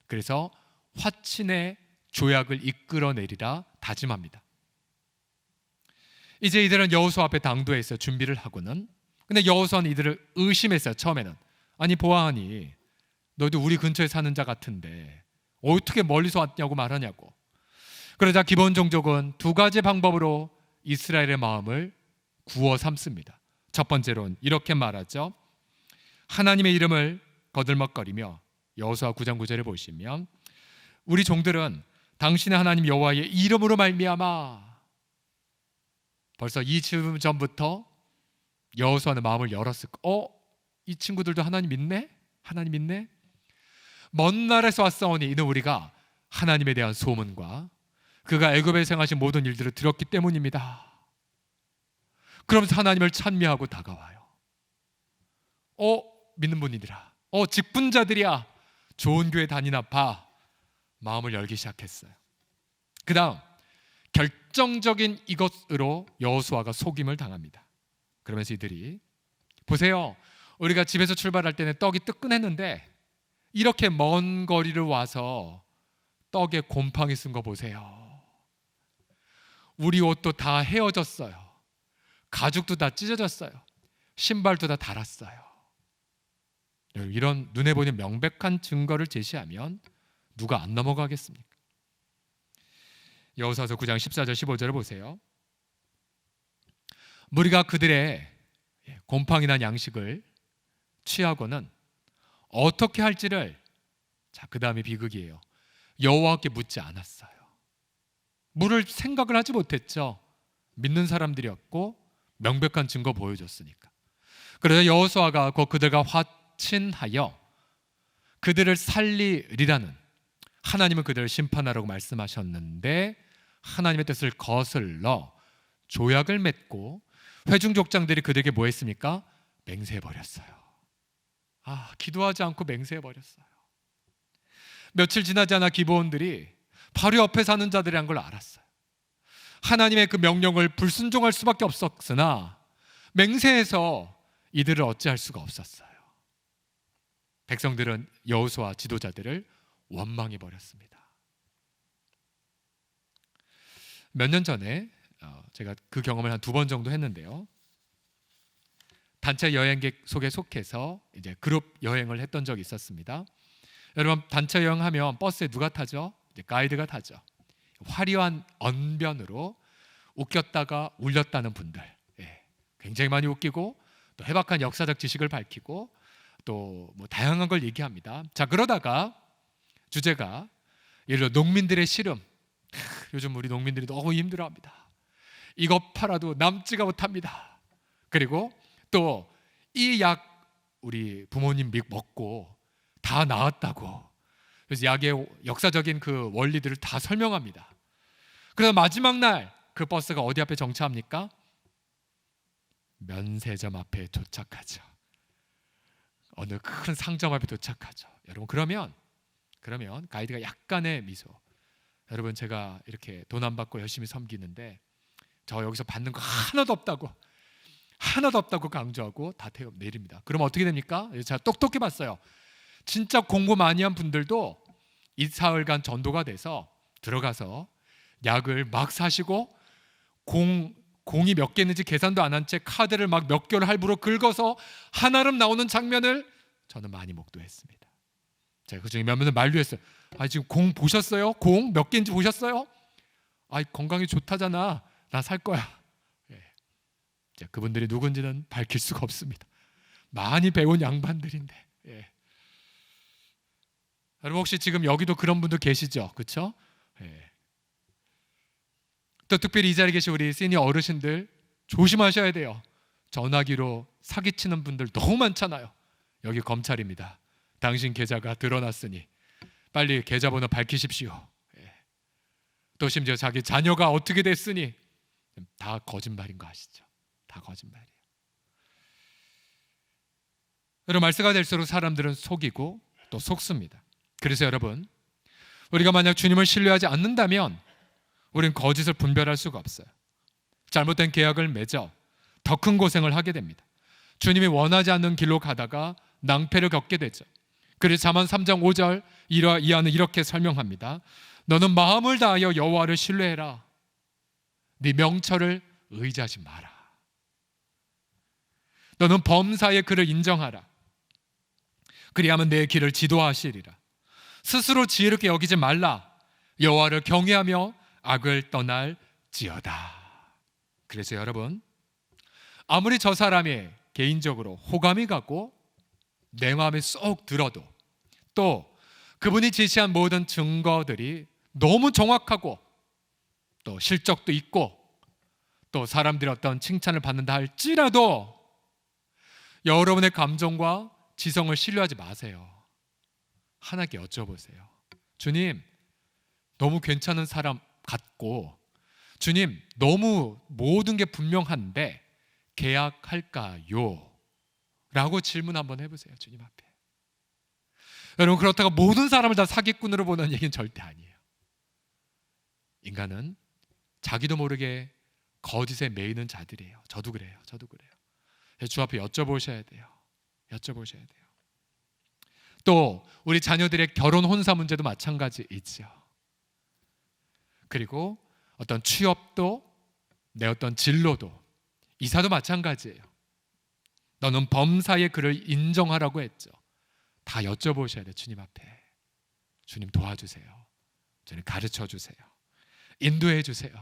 그래서 화친의 조약을 이끌어내리라 다짐합니다. 이제 이들은 여호수아 앞에 당도에 있어 준비를 하고는, 근데 여호수아는 이들을 의심했어요. 처음에는 아니 보아하니 너희도 우리 근처에 사는 자 같은데 어떻게 멀리서 왔냐고 말하냐고. 그러자 기본 종족은 두 가지 방법으로 이스라엘의 마음을 구워 삼습니다. 첫 번째로는 이렇게 말하죠. 하나님의 이름을 거들먹거리며, 여호수아 9장 9절에 보시면 우리 종들은 당신의 하나님 여호와의 이름으로 말미암아. 벌써 이 질문 전부터 여호수아는 마음을 열었을 거. 이 친구들도 하나님 믿네? 하나님 믿네? 먼 나라에서 왔사오니 이는 우리가 하나님에 대한 소문과 그가 애굽에서 행하신 모든 일들을 들었기 때문입니다. 그러면서 하나님을 찬미하고 다가와요. 믿는 분이더라. 직분자들이야. 좋은 교회 다니나 봐. 마음을 열기 시작했어요. 그 다음 결정적인 이것으로 여호수아가 속임을 당합니다. 그러면서 이들이 보세요. 우리가 집에서 출발할 때는 떡이 뜨끈했는데 이렇게 먼 거리를 와서 떡에 곰팡이 쓴 거 보세요. 우리 옷도 다 헤어졌어요. 가죽도 다 찢어졌어요. 신발도 다 닳았어요. 이런 눈에 보이는 명백한 증거를 제시하면 누가 안 넘어가겠습니까? 여호수아서 9장 14절 15절을 보세요. 무리가 그들의 곰팡이 난 양식을 취하고는 어떻게 할지를, 자, 그 다음에 비극이에요. 여호와께 묻지 않았어요. 물을 생각을 하지 못했죠. 믿는 사람들이었고 명백한 증거 보여줬으니까. 그래서 여호수아가 그들과 화친하여 그들을 살리리라는, 하나님은 그들을 심판하라고 말씀하셨는데 하나님의 뜻을 거슬러 조약을 맺고 회중 족장들이 그들에게 뭐 했습니까? 맹세해버렸어요. 기도하지 않고 맹세해버렸어요. 며칠 지나지 않아 기브온들이 바로 옆에 사는 자들이란 걸 알았어요. 하나님의 그 명령을 불순종할 수밖에 없었으나 맹세해서 이들을 어찌할 수가 없었어요. 백성들은 여호수아 지도자들을 원망해 버렸습니다. 몇 년 전에 제가 그 경험을 한 2번 정도 했는데요. 단체 여행객 속에 속해서 이제 그룹 여행을 했던 적이 있었습니다. 여러분, 단체 여행하면 버스에 누가 타죠? 이제 가이드가 타죠. 화려한 언변으로 웃겼다가 울렸다는 분들, 굉장히 많이 웃기고 또 해박한 역사적 지식을 밝히고 또 뭐 다양한 걸 얘기합니다. 자, 그러다가 주제가 예를 들어 농민들의 시름. 요즘 우리 농민들이 너무 힘들어합니다. 이것 팔아도 남지가 못합니다. 그리고 또 이 약 우리 부모님 먹고 다 나았다고. 그래서 약의 역사적인 그 원리들을 다 설명합니다. 그래서 마지막 날 그 버스가 어디 앞에 정차합니까? 면세점 앞에 도착하죠. 어느 큰 상점 앞에 도착하죠. 여러분, 그러면 가이드가 약간의 미소. 여러분, 제가 이렇게 돈 안 받고 열심히 섬기는데 저 여기서 받는 거 하나도 없다고 강조하고 다 태워 내립니다. 그럼 어떻게 됩니까? 제가 똑똑히 봤어요. 진짜 공부 많이 한 분들도 이 사흘간 전도가 돼서 들어가서 약을 막 사시고 공이 몇 개 있는지 계산도 안 한 채 카드를 막 몇 개월 할부로 긁어서 한아름 나오는 장면을 저는 많이 목도했습니다. 제가 그중에 몇 명은 만류했어요. 지금 공 보셨어요? 공 몇 개인지 보셨어요? 건강이 좋다잖아. 나 살 거야. 그분들이 누군지는 밝힐 수가 없습니다. 많이 배운 양반들인데. 여러분, 혹시 지금 여기도 그런 분들 계시죠? 그렇죠? 또 특별히 이 자리에 계신 우리 시니어 어르신들 조심하셔야 돼요. 전화기로 사기치는 분들 너무 많잖아요. 여기 검찰입니다. 당신 계좌가 드러났으니 빨리 계좌번호 밝히십시오. 또 심지어 자기 자녀가 어떻게 됐으니 다 거짓말인 거 아시죠? 다 거짓말이에요. 여러분, 말세가 될수록 사람들은 속이고 또 속습니다. 그래서 여러분, 우리가 만약 주님을 신뢰하지 않는다면 우리는 거짓을 분별할 수가 없어요. 잘못된 계약을 맺어 더 큰 고생을 하게 됩니다. 주님이 원하지 않는 길로 가다가 낭패를 겪게 되죠. 그래서 잠언 3장 5절 이하는 이렇게 설명합니다. 너는 마음을 다하여 여호와를 신뢰해라. 네 명철을 의지하지 마라. 너는 범사의 그를 인정하라. 그리하면 내 길을 지도하시리라. 스스로 지혜롭게 여기지 말라. 여호와를 경외하며 악을 떠날지어다. 그래서 여러분, 아무리 저 사람이 개인적으로 호감이 가고 내 마음에 쏙 들어도, 또 그분이 제시한 모든 증거들이 너무 정확하고 또 실적도 있고 또 사람들이 어떤 칭찬을 받는다 할지라도 여러분의 감정과 지성을 신뢰하지 마세요. 하나님께 여쭤보세요. 주님, 너무 괜찮은 사람 같고, 주님, 너무 모든 게 분명한데 계약할까요? 라고 질문 한번 해보세요. 주님 앞에. 여러분, 그렇다고 모든 사람을 다 사기꾼으로 보는 얘기는 절대 아니에요. 인간은 자기도 모르게 거짓에 매이는 자들이에요. 저도 그래요. 주 앞에 여쭤보셔야 돼요. 또 우리 자녀들의 결혼 혼사 문제도 마찬가지이죠. 그리고 어떤 취업도, 내 어떤 진로도, 이사도 마찬가지예요. 너는 범사의 그를 인정하라고 했죠. 다 여쭤보셔야 돼요. 주님 앞에. 주님 도와주세요. 주님 가르쳐 주세요. 인도해 주세요.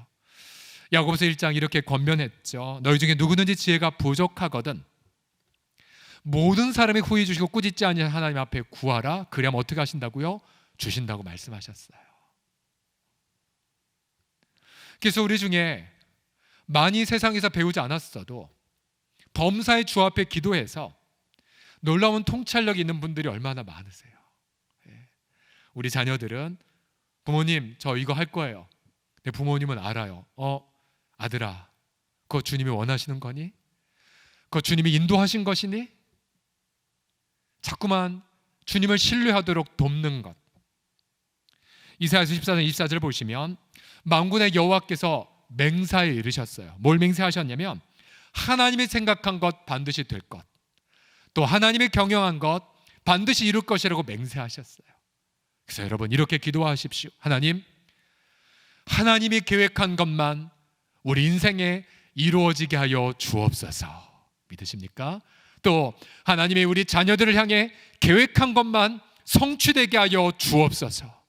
야고보서 1장 이렇게 권면했죠. 너희 중에 누구든지 지혜가 부족하거든 모든 사람이 후히 주시고 꾸짖지 아니한 하나님 앞에 구하라. 그리하면 어떻게 하신다고요? 주신다고 말씀하셨어요. 그래서 우리 중에 많이 세상에서 배우지 않았어도 범사의 주 앞에 기도해서 놀라운 통찰력이 있는 분들이 얼마나 많으세요. 우리 자녀들은 부모님 저 이거 할 거예요. 근데 부모님은 알아요. 아들아, 그거 주님이 원하시는 거니? 그거 주님이 인도하신 것이니? 자꾸만 주님을 신뢰하도록 돕는 것. 이사야서 14장 24절을 보시면 만군의 여호와께서 맹사에 이르셨어요. 뭘 맹세하셨냐면 하나님이 생각한 것 반드시 될 것, 또 하나님이 경영한 것 반드시 이룰 것이라고 맹세하셨어요. 그래서 여러분 이렇게 기도하십시오. 하나님이 계획한 것만 우리 인생에 이루어지게 하여 주옵소서. 믿으십니까? 또 하나님이 우리 자녀들을 향해 계획한 것만 성취되게 하여 주옵소서.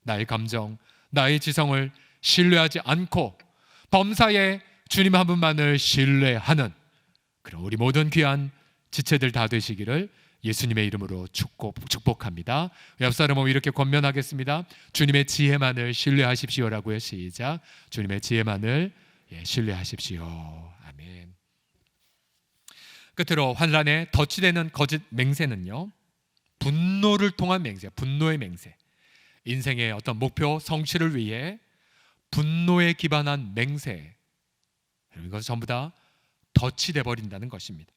나의 감정, 나의 지성을 신뢰하지 않고 범사에 주님 한 분만을 신뢰하는 그런 우리 모든 귀한 지체들 다 되시기를 예수님의 이름으로 축복합니다. 옆 사람은 이렇게 권면하겠습니다. 주님의 지혜만을 신뢰하십시오라고요. 시작. 주님의 지혜만을 신뢰하십시오. 아멘. 끝으로 환란에 덫이 되는 거짓 맹세는요, 분노를 통한 맹세, 분노의 맹세. 인생의 어떤 목표 성취를 위해 분노에 기반한 맹세, 이것은 전부 다 덫이 돼버린다는 것입니다.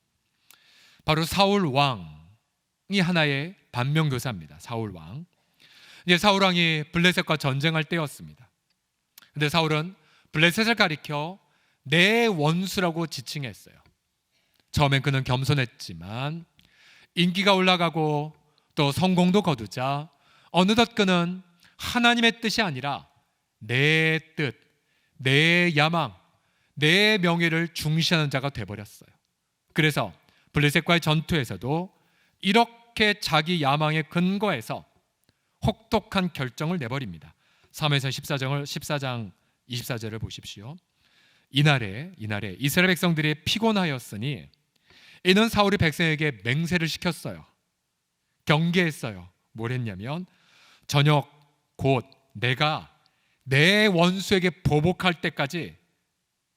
바로 사울 왕이 하나의 반면교사입니다. 사울 왕. 이제 사울 왕이 블레셋과 전쟁할 때였습니다. 근데 사울은 블레셋을 가리켜 내 원수라고 지칭했어요. 처음엔 그는 겸손했지만 인기가 올라가고 또 성공도 거두자 어느덧 그는 하나님의 뜻이 아니라 내 뜻, 내 야망, 내 명예를 중시하는 자가 돼버렸어요. 그래서 블레셋과의 전투에서도 이렇게 자기 야망에 근거해서 혹독한 결정을 내버립니다. 사무엘상 14장 24절을 보십시오. 이날에 이스라엘 백성들이 피곤하였으니 이는 사울이 백성에게 맹세를 시켰어요. 경계했어요. 뭘 했냐면 저녁 곧 내가 내 원수에게 보복할 때까지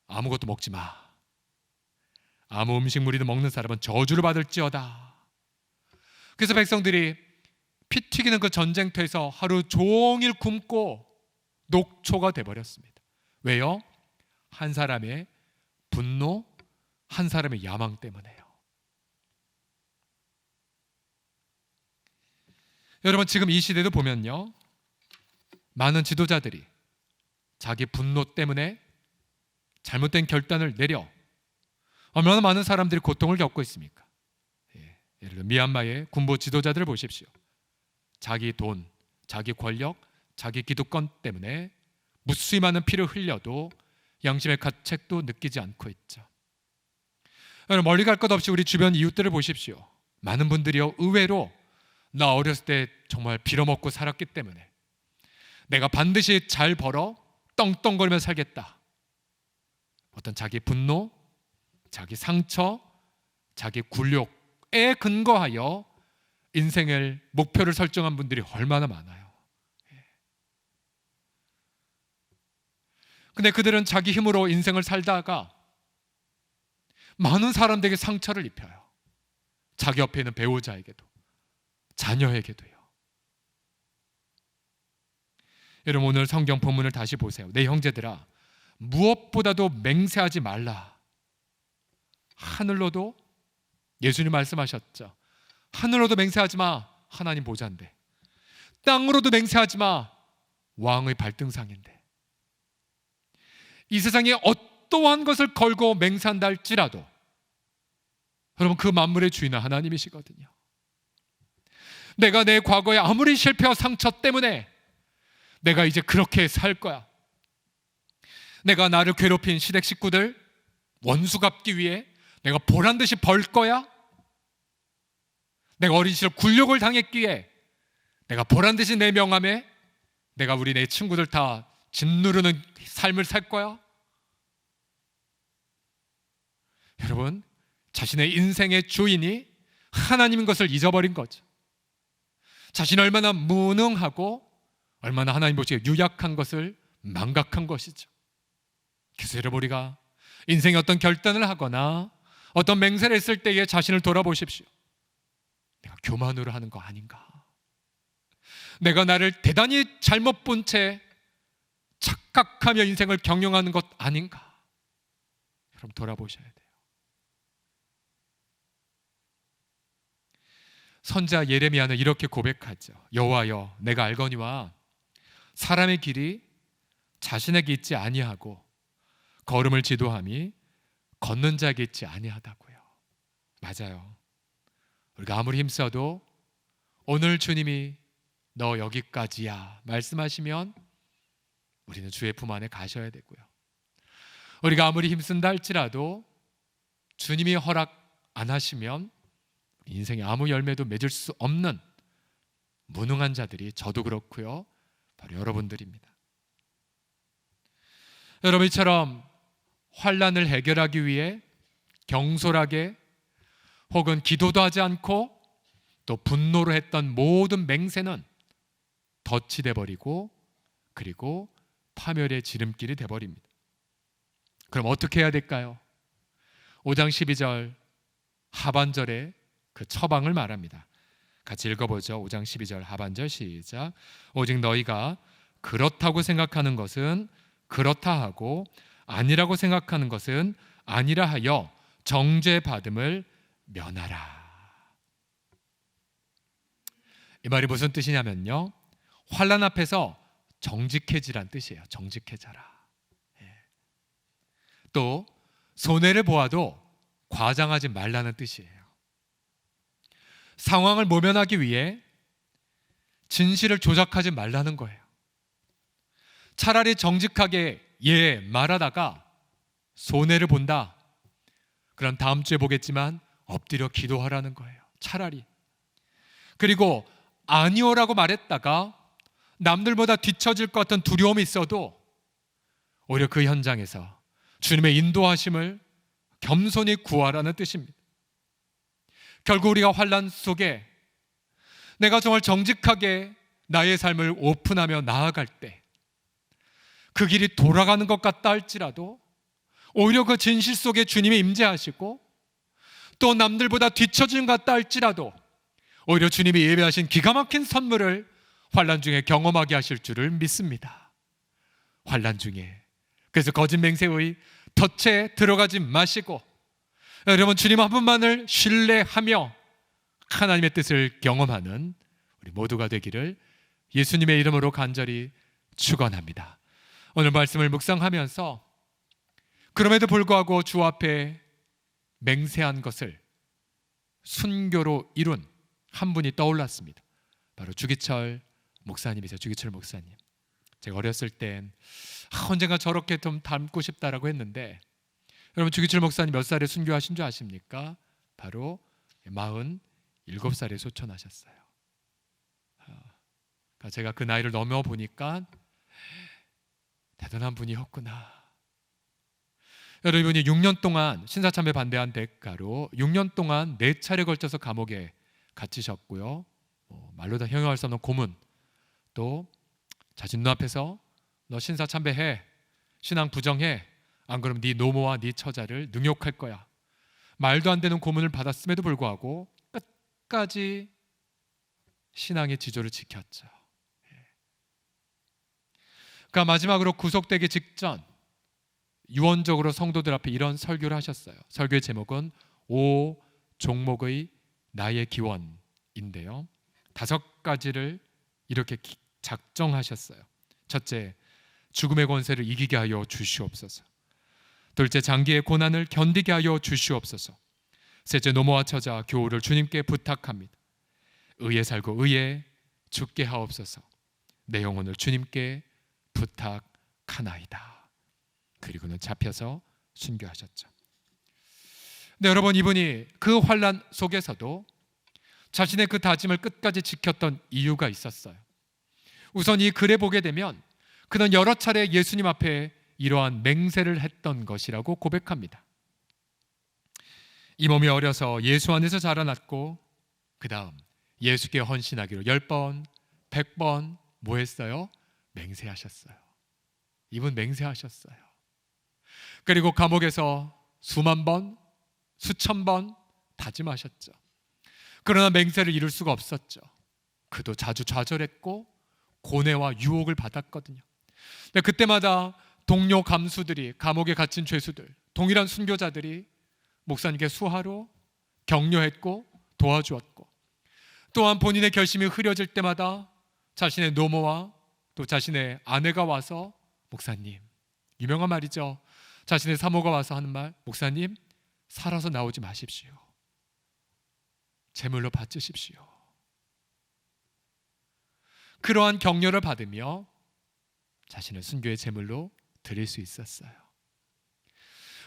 아무것도 먹지 마. 아무 음식물이든 먹는 사람은 저주를 받을지어다. 그래서 백성들이 피 튀기는 그 전쟁터에서 하루 종일 굶고 녹초가 돼버렸습니다. 왜요? 한 사람의 분노, 한 사람의 야망 때문에요. 여러분 지금 이 시대도 보면요, 많은 지도자들이 자기 분노 때문에 잘못된 결단을 내려 얼마나 많은 사람들이 고통을 겪고 있습니까? 예를 들어 미얀마의 군부 지도자들을 보십시오. 자기 돈, 자기 권력, 자기 기득권 때문에 무수히 많은 피를 흘려도 양심의 가책도 느끼지 않고 있죠. 멀리 갈 것 없이 우리 주변 이웃들을 보십시오. 많은 분들이요, 의외로 나 어렸을 때 정말 빌어먹고 살았기 때문에 내가 반드시 잘 벌어 떵떵거리며 살겠다. 어떤 자기 분노, 자기 상처, 자기 굴욕에 근거하여 인생을 목표를 설정한 분들이 얼마나 많아요. 근데 그들은 자기 힘으로 인생을 살다가 많은 사람들에게 상처를 입혀요. 자기 옆에 있는 배우자에게도, 자녀에게도요. 여러분, 오늘 성경 본문을 다시 보세요. 내 형제들아, 무엇보다도 맹세하지 말라. 하늘로도, 예수님 말씀하셨죠. 하늘로도 맹세하지 마. 하나님 보좌인데. 땅으로도 맹세하지 마. 왕의 발등상인데. 이 세상에 어떠한 것을 걸고 맹세한다 할지라도 여러분, 그 만물의 주인은 하나님이시거든요. 내가 내 과거에 아무리 실패와 상처 때문에 내가 이제 그렇게 살 거야. 내가 나를 괴롭힌 시댁 식구들 원수 갚기 위해 내가 보란듯이 벌 거야. 내가 어린 시절 굴욕을 당했기에 내가 보란듯이 내 명함에 내가 우리 내 친구들 다 짓누르는 삶을 살 거야. 여러분, 자신의 인생의 주인이 하나님인 것을 잊어버린 거죠. 자신이 얼마나 무능하고 얼마나 하나님 보시기에 유약한 것을 망각한 것이죠. 그래서 여러분, 우리가 인생의 어떤 결단을 하거나 어떤 맹세를 했을 때에 자신을 돌아보십시오. 내가 교만으로 하는 거 아닌가? 내가 나를 대단히 잘못 본 채 착각하며 인생을 경영하는 것 아닌가? 여러분, 돌아보셔야 돼요. 선지자 예레미야는 이렇게 고백하죠. 여호와여, 내가 알거니와 사람의 길이 자신에게 있지 아니하고 걸음을 지도함이 걷는 자에게 있지 아니하다고요. 맞아요. 우리가 아무리 힘써도 오늘 주님이 너 여기까지야 말씀하시면 우리는 주의 품 안에 가셔야 되고요. 우리가 아무리 힘쓴다 할지라도 주님이 허락 안 하시면 인생에 아무 열매도 맺을 수 없는 무능한 자들이 저도 그렇고요, 바로 여러분들입니다. 여러분처럼 환난을 해결하기 위해 경솔하게 혹은 기도도 하지 않고 또 분노로 했던 모든 맹세는 덫이 돼버리고 그리고 파멸의 지름길이 돼버립니다. 그럼 어떻게 해야 될까요? 5장 12절 하반절에 그 처방을 말합니다. 같이 읽어보죠. 5장 12절 하반절 시작. 오직 너희가 그렇다고 생각하는 것은 그렇다 하고 아니라고 생각하는 것은 아니라 하여 정죄받음을 면하라. 이 말이 무슨 뜻이냐면요, 환난 앞에서 정직해지란 뜻이에요. 정직해져라. 또 손해를 보아도 과장하지 말라는 뜻이에요. 상황을 모면하기 위해 진실을 조작하지 말라는 거예요. 차라리 정직하게 말하다가 손해를 본다, 그럼 다음 주에 보겠지만 엎드려 기도하라는 거예요. 차라리. 그리고 아니오라고 말했다가 남들보다 뒤처질 것 같은 두려움이 있어도 오히려 그 현장에서 주님의 인도하심을 겸손히 구하라는 뜻입니다. 결국 우리가 환난 속에 내가 정말 정직하게 나의 삶을 오픈하며 나아갈 때 그 길이 돌아가는 것 같다 할지라도 오히려 그 진실 속에 주님이 임재하시고 또 남들보다 뒤처진 것 같다 할지라도 오히려 주님이 예배하신 기가 막힌 선물을 환난 중에 경험하게 하실 줄을 믿습니다. 환난 중에. 그래서 거짓 맹세의 덫에 들어가지 마시고 여러분, 주님 한 분만을 신뢰하며 하나님의 뜻을 경험하는 우리 모두가 되기를 예수님의 이름으로 간절히 축원합니다. 오늘 말씀을 묵상하면서 그럼에도 불구하고 주 앞에 맹세한 것을 순교로 이룬 한 분이 떠올랐습니다. 바로 주기철 목사님이세요. 주기철 목사님. 제가 어렸을 땐 언젠가 저렇게 좀 닮고 싶다라고 했는데, 여러분 주기철 목사님 몇 살에 순교하신 줄 아십니까? 바로 47살에 소천하셨어요. 그러니까 제가 그 나이를 넘어 보니까 대단한 분이었구나. 여러분이 6년 동안 신사참배 반대한 대가로 6년 동안 4차례 걸쳐서 감옥에 갇히셨고요. 말로 다 형용할 수 없는 고문, 또 자신 눈앞에서 너 신사참배해, 신앙 부정해, 안 그러면 네 노모와 네 처자를 능욕할 거야, 말도 안 되는 고문을 받았음에도 불구하고 끝까지 신앙의 지조를 지켰죠. 그러니까 마지막으로 구속되기 직전 유언적으로 성도들 앞에 이런 설교를 하셨어요. 설교의 제목은 5 종목의 나의 기원인데요, 5가지를 이렇게 작정하셨어요. 첫째, 죽음의 권세를 이기게 하여 주시옵소서. 둘째, 장기의 고난을 견디게 하여 주시옵소서. 셋째, 노모와 처자 교우를 주님께 부탁합니다. 의에 살고 의에 죽게 하옵소서. 내 영혼을 주님께 부탁하나이다. 그리고는 잡혀서 순교하셨죠. 근데 여러분, 이분이 그 환난 속에서도 자신의 그 다짐을 끝까지 지켰던 이유가 있었어요. 우선 이 글에 보게 되면 그는 여러 차례 예수님 앞에 이러한 맹세를 했던 것이라고 고백합니다. 이 몸이 어려서 예수 안에서 자라났고, 그 다음 예수께 헌신하기로 10번, 100번 뭐 했어요? 맹세하셨어요. 이분 맹세하셨어요. 그리고 감옥에서 수만 번, 수천 번 다짐하셨죠. 그러나 맹세를 이룰 수가 없었죠. 그도 자주 좌절했고 고뇌와 유혹을 받았거든요. 근데 그때마다 동료 감수들이, 감옥에 갇힌 죄수들, 동일한 순교자들이 목사님께 수하로 격려했고 도와주었고, 또한 본인의 결심이 흐려질 때마다 자신의 노모와 또 자신의 아내가 와서, 목사님, 유명한 말이죠, 자신의 사모가 와서 하는 말, 목사님 살아서 나오지 마십시오. 제물로 바치십시오. 그러한 격려를 받으며 자신을 순교의 제물로 드릴 수 있었어요.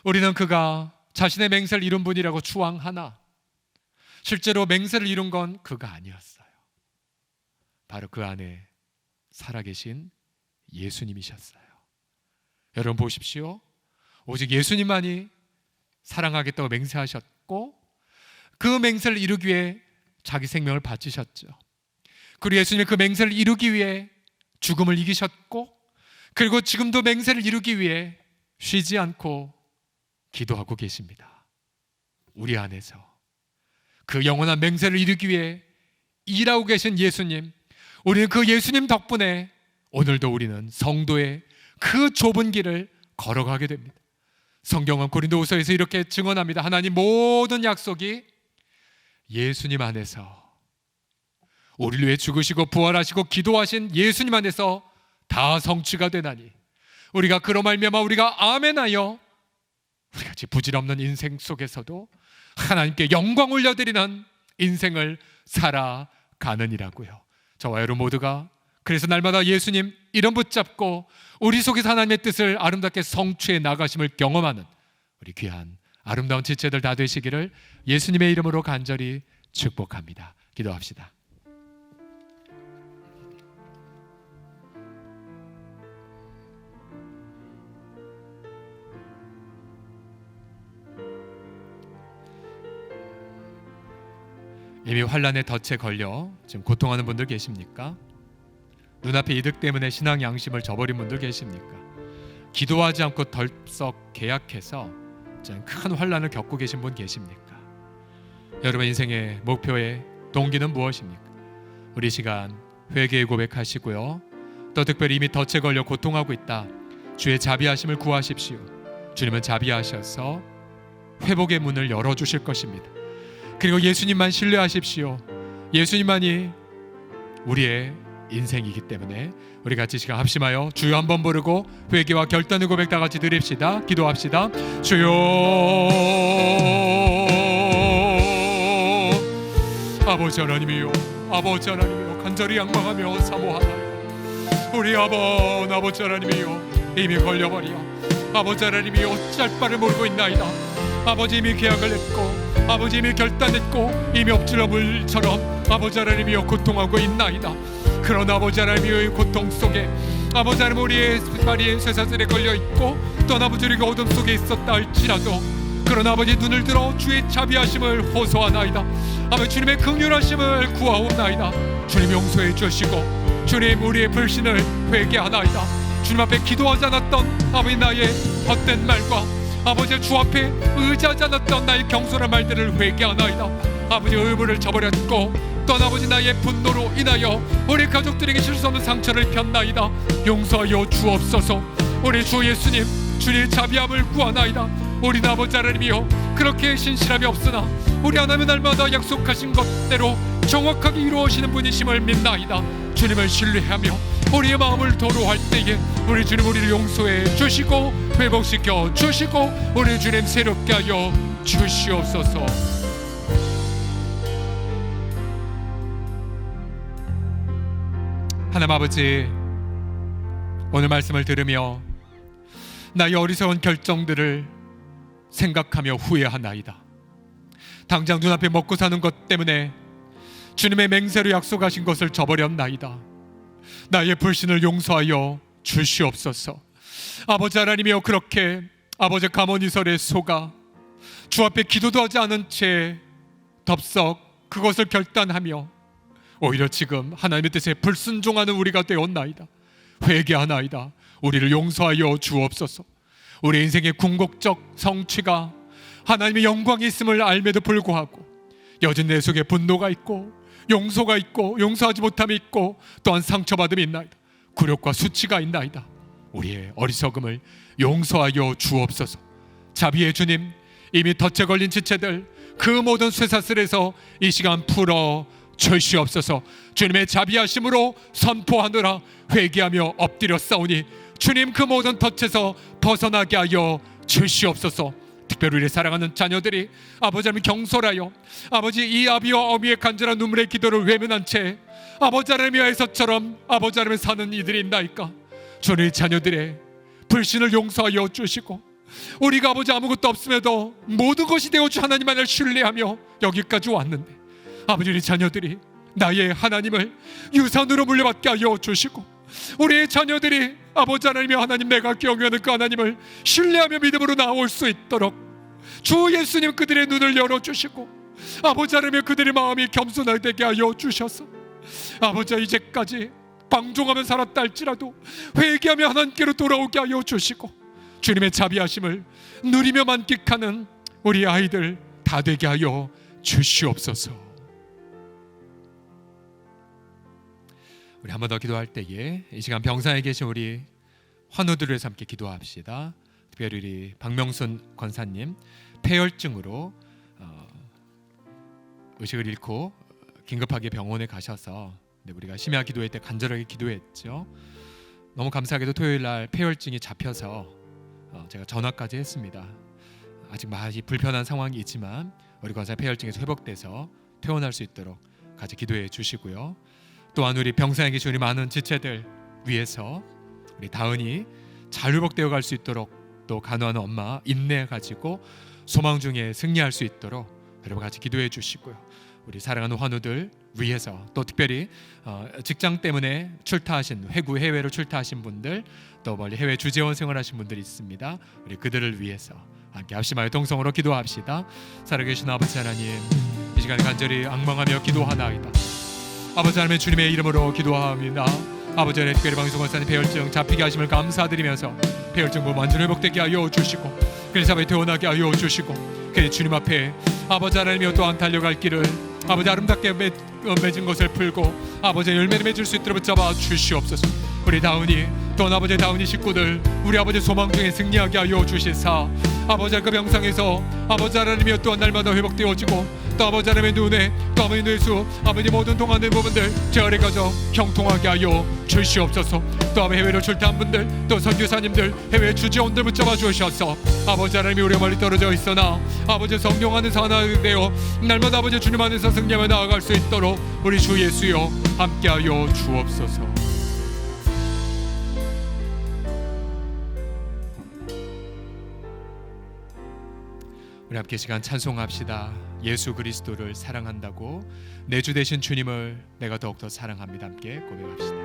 우리는 그가 자신의 맹세를 이룬 분이라고 추앙하나 실제로 맹세를 이룬 건 그가 아니었어요. 바로 그 안에 살아계신 예수님이셨어요. 여러분 보십시오. 오직 예수님만이 사랑하겠다고 맹세하셨고, 그 맹세를 이루기 위해 자기 생명을 바치셨죠. 그리고 예수님이 그 맹세를 이루기 위해 죽음을 이기셨고, 그리고 지금도 맹세를 이루기 위해 쉬지 않고 기도하고 계십니다. 우리 안에서 그 영원한 맹세를 이루기 위해 일하고 계신 예수님, 우리는 그 예수님 덕분에 오늘도 우리는 성도의 그 좁은 길을 걸어가게 됩니다. 성경은 고린도후서에서 이렇게 증언합니다. 하나님 모든 약속이 예수님 안에서, 우리를 위해 죽으시고 부활하시고 기도하신 예수님 안에서 다 성취가 되나니, 우리가 그로 말미암아 우리가 아멘하여 우리같이 부질없는 인생 속에서도 하나님께 영광 올려드리는 인생을 살아가느니라고요. 저와 여러분 모두가 그래서 날마다 예수님 이름 붙잡고 우리 속에서 하나님의 뜻을 아름답게 성취해 나가심을 경험하는 우리 귀한 아름다운 지체들 다 되시기를 예수님의 이름으로 간절히 축복합니다. 기도합시다. 이미 환난의 덫에 걸려 지금 고통하는 분들 계십니까? 눈앞의 이득 때문에 신앙 양심을 저버린 분들 계십니까? 기도하지 않고 덜썩 계약해서 큰 환난을 겪고 계신 분 계십니까? 여러분 인생의 목표의 동기는 무엇입니까? 우리 시간 회개의 고백하시고요, 또 특별히 이미 덫에 걸려 고통하고 있다, 주의 자비하심을 구하십시오. 주님은 자비하셔서 회복의 문을 열어주실 것입니다. 그리고 예수님만 신뢰하십시오. 예수님만이 우리의 인생이기 때문에 우리 같이 시간 합심하여 주여 한번 부르고 회개와 결단의 고백 다 같이 드립시다. 기도합시다. 주여 아버지 하나님이요, 아버지 하나님이요, 간절히仰망하며 사모하나이다. 우리 아버지 하나님이요, 이미 걸려버려 아버지 하나님이요, 어찌할 바를 모르고 있나이다. 아버지 이미 계약을 했고, 아버지 이미 결단했고, 이미 엎질러 물처럼 아버지 하나님이요 고통하고 있나이다. 그런 아버지 하나님이요 고통 속에 아버지 하나님 우리의 말이 쇠사슬에 걸려있고 또 아버지 우리가 어둠 속에 있었다 할지라도 그런 아버지 눈을 들어 주의 자비하심을 호소하나이다. 아버지 주님의 긍휼하심을 구하옵나이다. 주님 용서해 주시고 주님 우리의 불신을 회개하나이다. 주님 앞에 기도하지 않았던 아버지 나의 헛된 말과 아버지 주 앞에 의지하지 않았던 나의 경솔한 말들을 회개하나이다. 아버지 의무를 저버렸고 또 아버지 나의 분노로 인하여 우리 가족들에게 질 수 없는 상처를 폈나이다. 용서하여 주옵소서. 우리 주 예수님 주님의 자비함을 구하나이다. 우리 아버지 하나님이여 그렇게 신실함이 없으나 우리 하나님 날마다 약속하신 것대로 정확하게 이루어지는 분이심을 믿나이다. 주님을 신뢰하며 우리의 마음을 도로할 때에 우리 주님 우리를 용서해 주시고 회복시켜 주시고 우리 주님 새롭게 하여 주시옵소서. 하나님 아버지, 오늘 말씀을 들으며 나의 어리석은 결정들을 생각하며 후회하나이다. 당장 눈앞에 먹고 사는 것 때문에 주님의 맹세로 약속하신 것을 저버렸나이다. 나의 불신을 용서하여 주시옵소서. 아버지 하나님이여 그렇게 아버지 가모니설에 속아 주 앞에 기도도 하지 않은 채 덥석 그것을 결단하며 오히려 지금 하나님의 뜻에 불순종하는 우리가 되었나이다. 회개하나이다. 우리를 용서하여 주옵소서. 우리 인생의 궁극적 성취가 하나님의 영광이 있음을 알매도 불구하고 여전히 내 속에 분노가 있고 용서가 있고 용서하지 못함이 있고 또한 상처받음이 있나이다. 굴욕과 수치가 있나이다. 우리의 어리석음을 용서하여 주옵소서. 자비의 주님, 이미 덫에 걸린 지체들 그 모든 쇠사슬에서 이 시간 풀어 주시옵소서. 주님의 자비하심으로 선포하느라 회개하며 엎드려 싸우니 주님 그 모든 덫에서 벗어나게 하여 주시옵소서. 특별히 우리 사랑하는 자녀들이 아버지 하나님 경솔하여 아버지 이 아비와 어미의 간절한 눈물의 기도를 외면한 채 아버지 하나님의 에서처럼 아버지 하나님을 사는 이들이 있나이까. 주님의 자녀들의 불신을 용서하여 주시고 우리가 아버지 아무것도 없음에도 모든 것이 되어 주 하나님만을 신뢰하며 여기까지 왔는데 아버지 우리 자녀들이 나의 하나님을 유산으로 물려받게 하여 주시고 우리의 자녀들이 아버지 하나님의 하나님 내가 경외하는 그 하나님을 신뢰하며 믿음으로 나올 수 있도록 주 예수님 그들의 눈을 열어주시고 아버지 하나님의 그들의 마음이 겸손하게 되게 하여 주셔서 아버지 이제까지 방종하며 살았다 할지라도 회개하며 하나님께로 돌아오게 하여 주시고 주님의 자비하심을 누리며 만끽하는 우리 아이들 다 되게 하여 주시옵소서. 우리 한 번 더 기도할 때에 이 시간 병상에 계신 우리 환우들을 위해서 함께 기도합시다. 특별히 우리 박명순 권사님 폐혈증으로 의식을 잃고 긴급하게 병원에 가셔서 우리가 심야 기도회 때 간절하게 기도했죠. 너무 감사하게도 토요일 날 폐혈증이 잡혀서 제가 전화까지 했습니다. 아직 많이 불편한 상황이 있지만 우리 권사 폐혈증에서 회복돼서 퇴원할 수 있도록 같이 기도해 주시고요. 또한 우리 병상에 계신 우리 많은 지체들 위해서 우리 다은이 잘 회복되어 갈 수 있도록 또 간호하는 엄마 인내 가지고 소망 중에 승리할 수 있도록 여러분 같이 기도해 주시고요. 우리 사랑하는 환우들 위해서 또 특별히 직장 때문에 출타하신 회구 해외로 출타하신 분들 또 멀리 해외 주재원 생활하신 분들이 있습니다. 우리 그들을 위해서 함께 합심하여 동성으로 기도합시다. 살아계신 아버지 하나님 이 시간에 간절히 앙망하며 기도하나이다. 아버지 하나님의 주님의 이름으로 기도하옵니다. 아버지 하나님 특별히 방송 권사님 폐혈증 잡히게 하심을 감사드리면서 폐혈증 몸 완전 회복되게 하여 주시고 그리스도의 태어나게 하여 주시고 그리 주님 앞에 아버지 하나님이여 또한 달려갈 길을 아버지 아름답게 맺은 것을 풀고 아버지 열매를 맺을 수 있도록 붙잡아 주시옵소서. 우리 다운이 또한 아버지 다운이 식구들 우리 아버지 소망 중에 승리하게 하여 주시사 아버지 그 병상에서 아버지 하나님이여 또한 날마다 회복되어지고 또 아버지 하나님의 눈에 또 아버지 예수 아버지 모든 동안된 부분들 제 아래 가정 형통하게 하여 주시옵소서. 또 아버지 해외로 출퇴한 분들 또 선교사님들 해외 주지원들 붙잡아 주셔서 아버지 하나님이 우리 멀리 떨어져 있으나 아버지 성경하는 하나 되어 날마다 아버지 주님 안에서 승리하며 나아갈 수 있도록 우리 주 예수여 함께하여 주옵소서. 우리 함께 시간 찬송합시다. 예수 그리스도를 사랑한다고 내 주 되신 주님을 내가 더욱더 사랑합니다. 함께 고백합시다.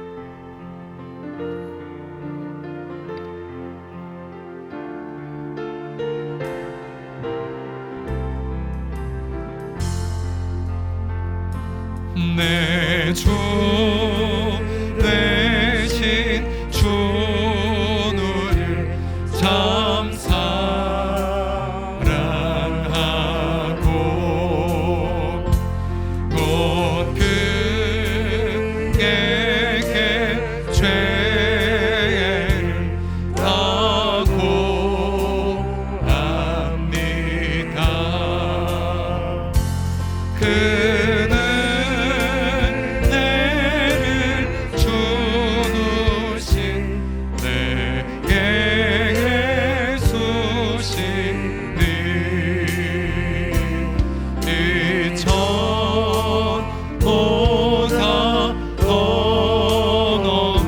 내 주 되신 주를 참 사랑하고 곧 그에게 죄를 다고 합니다. 그는 내를 주누신 내게 예수시니 이 천보다 더 너무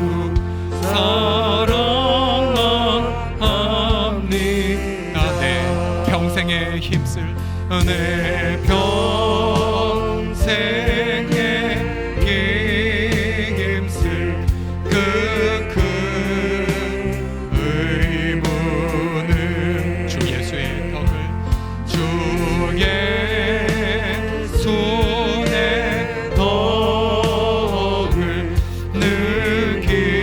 사랑합니다. 내 평생의 힘쓸 내 평생의 힘쓸 그 큰 의무는 주 예수의 덕을 주 예수의 덕을 느끼리라.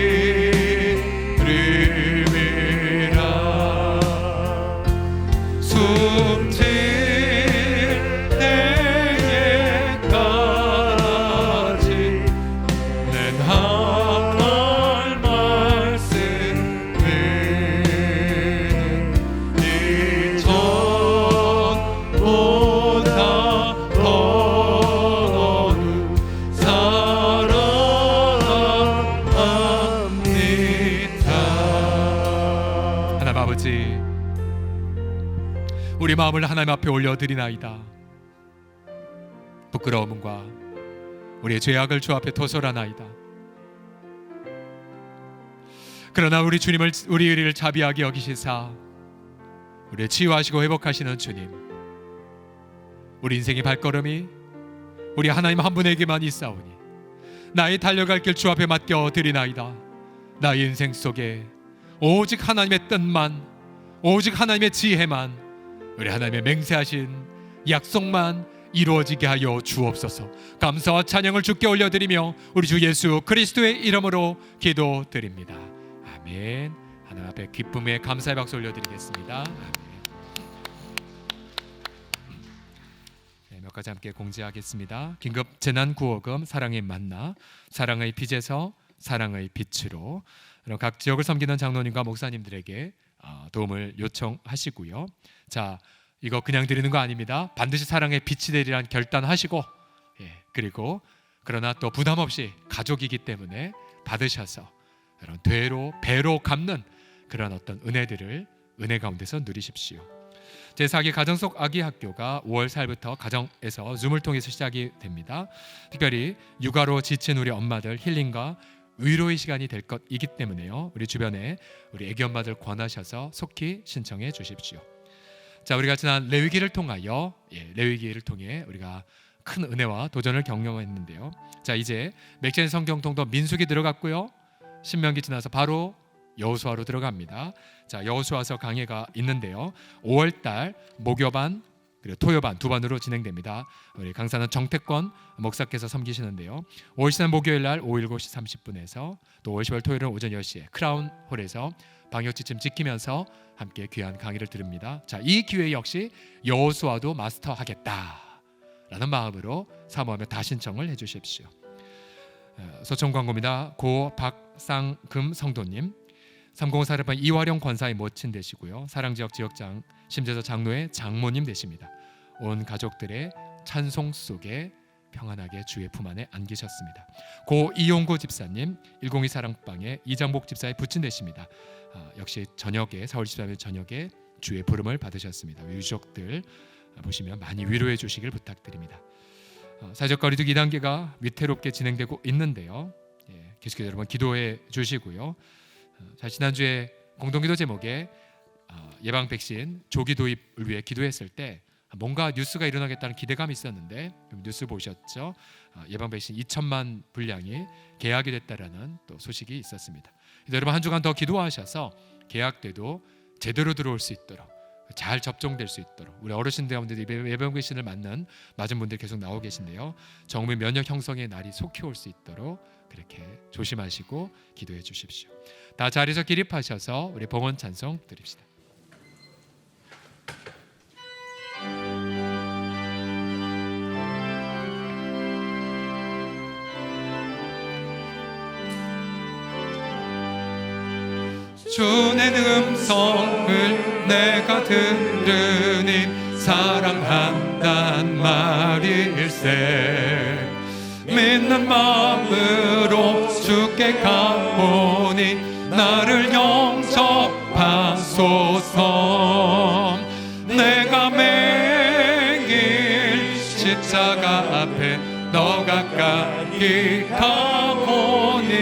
숨질 때에까지 내 나갈 말씀은 이 전보다 더 너무 사랑합니다. 하나님 아버지, 우리 마음을 하나님 앞에 올려드리나이다. 부끄러움과 우리의 죄악을 주 앞에 토설하나이다. 그러나 우리 주님을 우리를 자비하게 여기시사 우리를 치유하시고 회복하시는 주님, 우리 인생의 발걸음이 우리 하나님 한 분에게만 있사오니 나의 달려갈 길 주 앞에 맡겨 드리나이다. 나의 인생 속에 오직 하나님의 뜻만, 오직 하나님의 지혜만, 우리 하나님의 맹세하신 약속만 이루어지게 하여 주옵소서. 감사와 찬양을 주께 올려드리며 우리 주 예수 그리스도의 이름으로 기도드립니다. 아멘. 하나님 앞에 기쁨의 감사의 박수 올려드리겠습니다. 아멘. 네, 몇 가지 함께 공지하겠습니다. 긴급 재난구호금 사랑의 만나, 사랑의 빛에서 사랑의 빛으로 각 지역을 섬기는 장로님과 목사님들에게 도움을 요청하시고요. 자, 이거 그냥 드리는 거 아닙니다. 반드시 사랑의 빛이 되리란 결단하시고, 그리고 그러나 또 부담 없이 가족이기 때문에 받으셔서 이런 되로 배로 갚는 그런 어떤 은혜들을 은혜 가운데서 누리십시오. 제4기 가정 속 아기 학교가 5월 4일부터 가정에서 줌을 통해서 시작이 됩니다. 특별히 육아로 지친 우리 엄마들 힐링과 위로의 시간이 될 것이기 때문에요. 우리 주변에 우리 애기 엄마들 권하셔서 속히 신청해 주십시오. 자, 우리가 지난 레위기를 통하여 레위기를 통해 우리가 큰 은혜와 도전을 경험했는데요. 자, 이제 맥주의 성경통도 민수기 들어갔고요. 신명기 지나서 바로 여호수아로 들어갑니다. 자, 여호수아서 강해가 있는데요. 5월달 목요반 그리고 토요반 두 반으로 진행됩니다. 우리 강사는 정태권 목사께서 섬기시는데요. 5월 10일 목요일날 오후 7시 30분에서 또 5월 10일 토요일은 오전 10시에 크라운홀에서 방역지침 지키면서 함께 귀한 강의를 들읍니다. 자, 이 기회 역시 여호수아도 마스터하겠다라는 마음으로 사모하며 다 신청을 해주십시오. 소청 광고입니다. 고 박상금 성도님, 304번 이화령 권사의 모친 되시고요. 사랑지역 지역장 심재서 장로의 장모님 되십니다. 온 가족들의 찬송 속에 평안하게 주의 품 안에 안기셨습니다. 고 이용구 집사님 102 사랑방의 이장복 집사의 부친 되십니다. 역시 저녁에 4월 13일 저녁에 주의 부름을 받으셨습니다. 유족들 보시면 많이 위로해 주시길 부탁드립니다. 사회적 거리두기 2단계가 위태롭게 진행되고 있는데요. 계속해서 여러분 기도해 주시고요. 지난주에 공동기도 제목에 예방 백신 조기 도입을 위해 기도했을 때 뭔가 뉴스가 일어나겠다는 기대감이 있었는데 뉴스 보셨죠? 예방 백신 2천만 분량이 계약이 됐다라는 또 소식이 있었습니다. 여러분 한 주간 더 기도하셔서 계약돼도 제대로 들어올 수 있도록 잘 접종될 수 있도록 우리 어르신들 가운데 예방 백신을 맞는 분들 계속 나오고 계신데요. 정밀 면역 형성의 날이 속히 올 수 있도록 그렇게 조심하시고 기도해 주십시오. 다 자리에서 기립하셔서 우리 봉헌 찬송 드립시다. 주의 음성을 내가 들으니 사랑한단 말일세. 믿는 마음으로 주께 가보니 나를 영접하소서. 내가 매일 십자가 앞에 너 가까이 가보니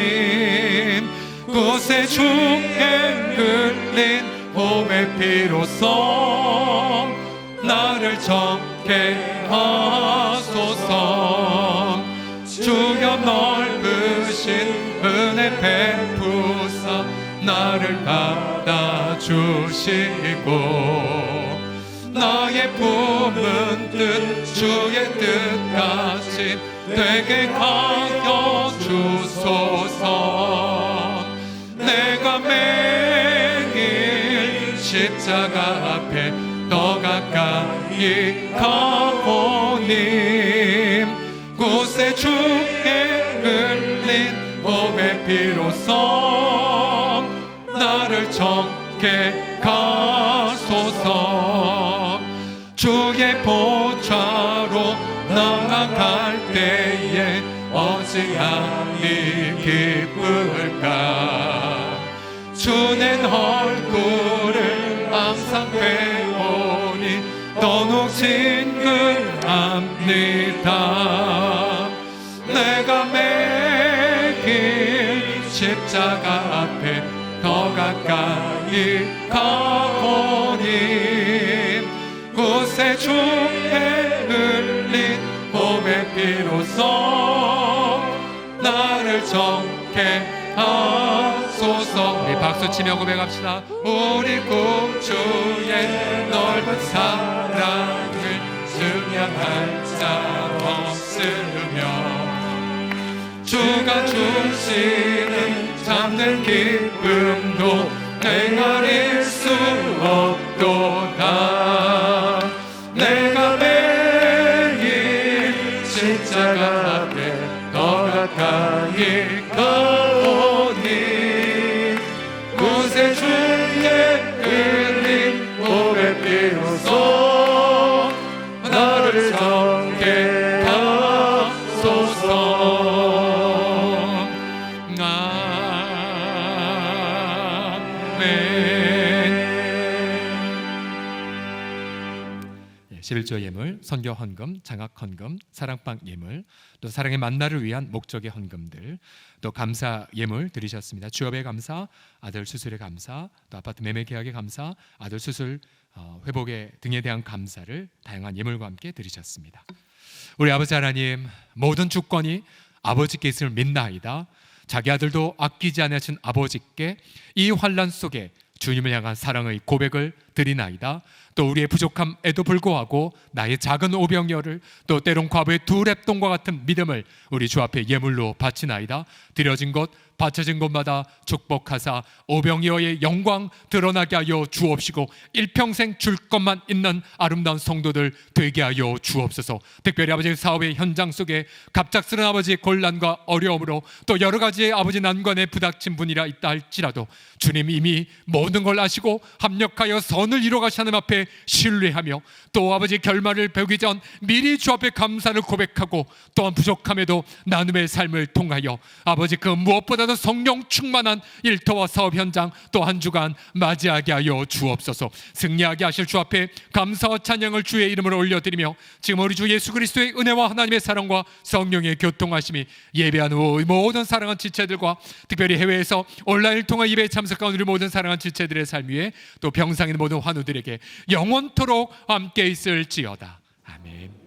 곳에 주께 흘린 몸의 피로써 나를 정케 하소서. 주여 넓으신 은혜 베푸사 나를 받아주시고 나의 품은 뜻 주의 뜻같이 되게 하여 주소서. 내가 매일 십자가 앞에 더 가까이 가보니 곳에 주께 흘린 몸의 피로써 나를 정케 하소서. 주의 보좌로 나아갈 때에 어찌하니 기쁠까. 주는 얼굴을 항상 배우니 더욱 친근합니다. 내가 매일 십자가 앞에 더 가까이 가보니 곳에 주의 흘린 몸의 피로써 나를 정케 하소서. 우리 박수치며 고백합시다. 우리 구주의 넓은 사랑을 증명할 자 없으며 주가 주시는 참된 기쁨도 헤아릴 수 없도다. 내가 매일 십자가 앞에 더 가까이 가오니 곳에 주의 흘린 몸의 피로써 나를 정케 하소서. 아멘. 11조 예물, 선교 헌금, 장학 헌금, 사랑방 예물, 또 사랑의 만나를 위한 목적의 헌금들, 또 감사 예물 드리셨습니다. 취업에 감사, 아들 수술에 감사, 또 아파트 매매 계약에 감사, 아들 수술 회복에 등에 대한 감사를 다양한 예물과 함께 드리셨습니다. 우리 아버지 하나님, 모든 주권이 아버지께 있음을 믿나이다. 자기 아들도 아끼지 않으신 아버지께 이 환난 속에 주님을 향한 사랑의 고백을 드리나이다. 또 우리의 부족함에도 불구하고 나의 작은 오병이어를 또 때론 과부의 두 랩돈과 같은 믿음을 우리 주 앞에 예물로 바치나이다. 드려진 것 바쳐진 곳마다 축복하사 오병이어의 영광 드러나게 하여 주옵시고 일평생 줄 것만 있는 아름다운 성도들 되게 하여 주옵소서. 특별히 아버지의 사업의 현장 속에 갑작스런 아버지의 곤란과 어려움으로 또 여러 가지의 아버지 난관에 부닥친 분이라 있다 할지라도 주님 이미 모든 걸 아시고 합력하여 선을 이루어가시 하나님 앞에 신뢰하며 또 아버지 결말을 배우기 전 미리 주 앞에 감사를 고백하고 또한 부족함에도 나눔의 삶을 통하여 아버지 그 무엇보다도 성령 충만한 일터와 사업 현장 또 한 주간 맞이하게 하여 주옵소서. 승리하게 하실 주 앞에 감사와 찬양을 주의 이름으로 올려드리며 지금 우리 주 예수 그리스도의 은혜와 하나님의 사랑과 성령의 교통하심이 예배하는 모든 사랑한 지체들과 특별히 해외에서 온라인을 통한 예배에 참석한 우리 모든 사랑한 지체들의 삶 위에 또 병상인 모든 환우들에게 영원토록 함께 있을지어다. 아멘.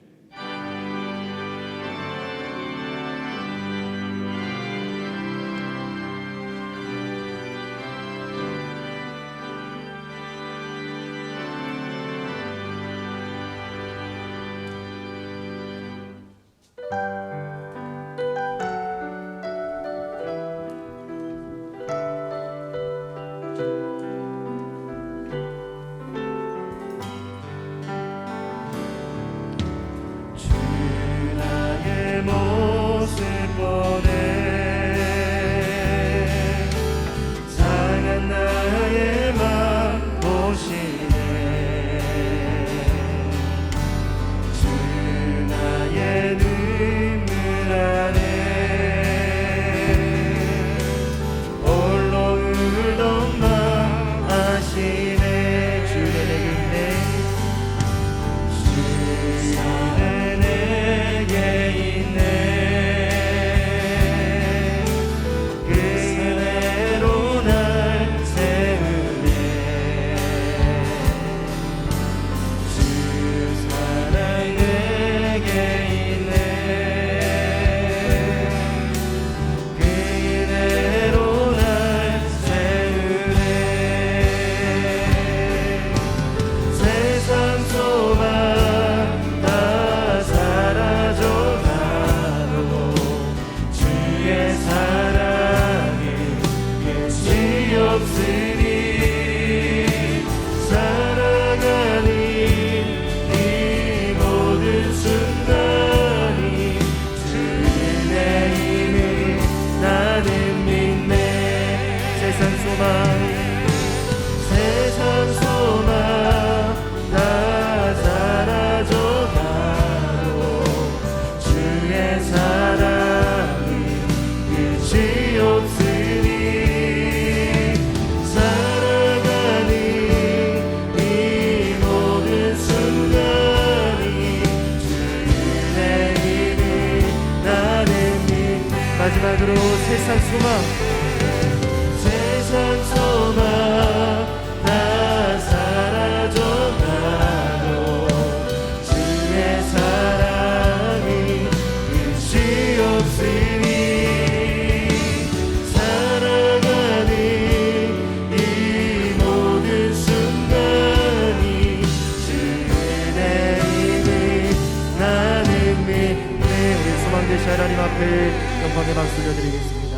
마지막으로 세상 소망 다 사라져가도 주의 사랑이 끝이 없으니 살아가는 이 모든 순간이 주의 힘을 나는 믿네. 우리 소망 되시 하나님 앞에 영광의 박수 올려드리겠습니다.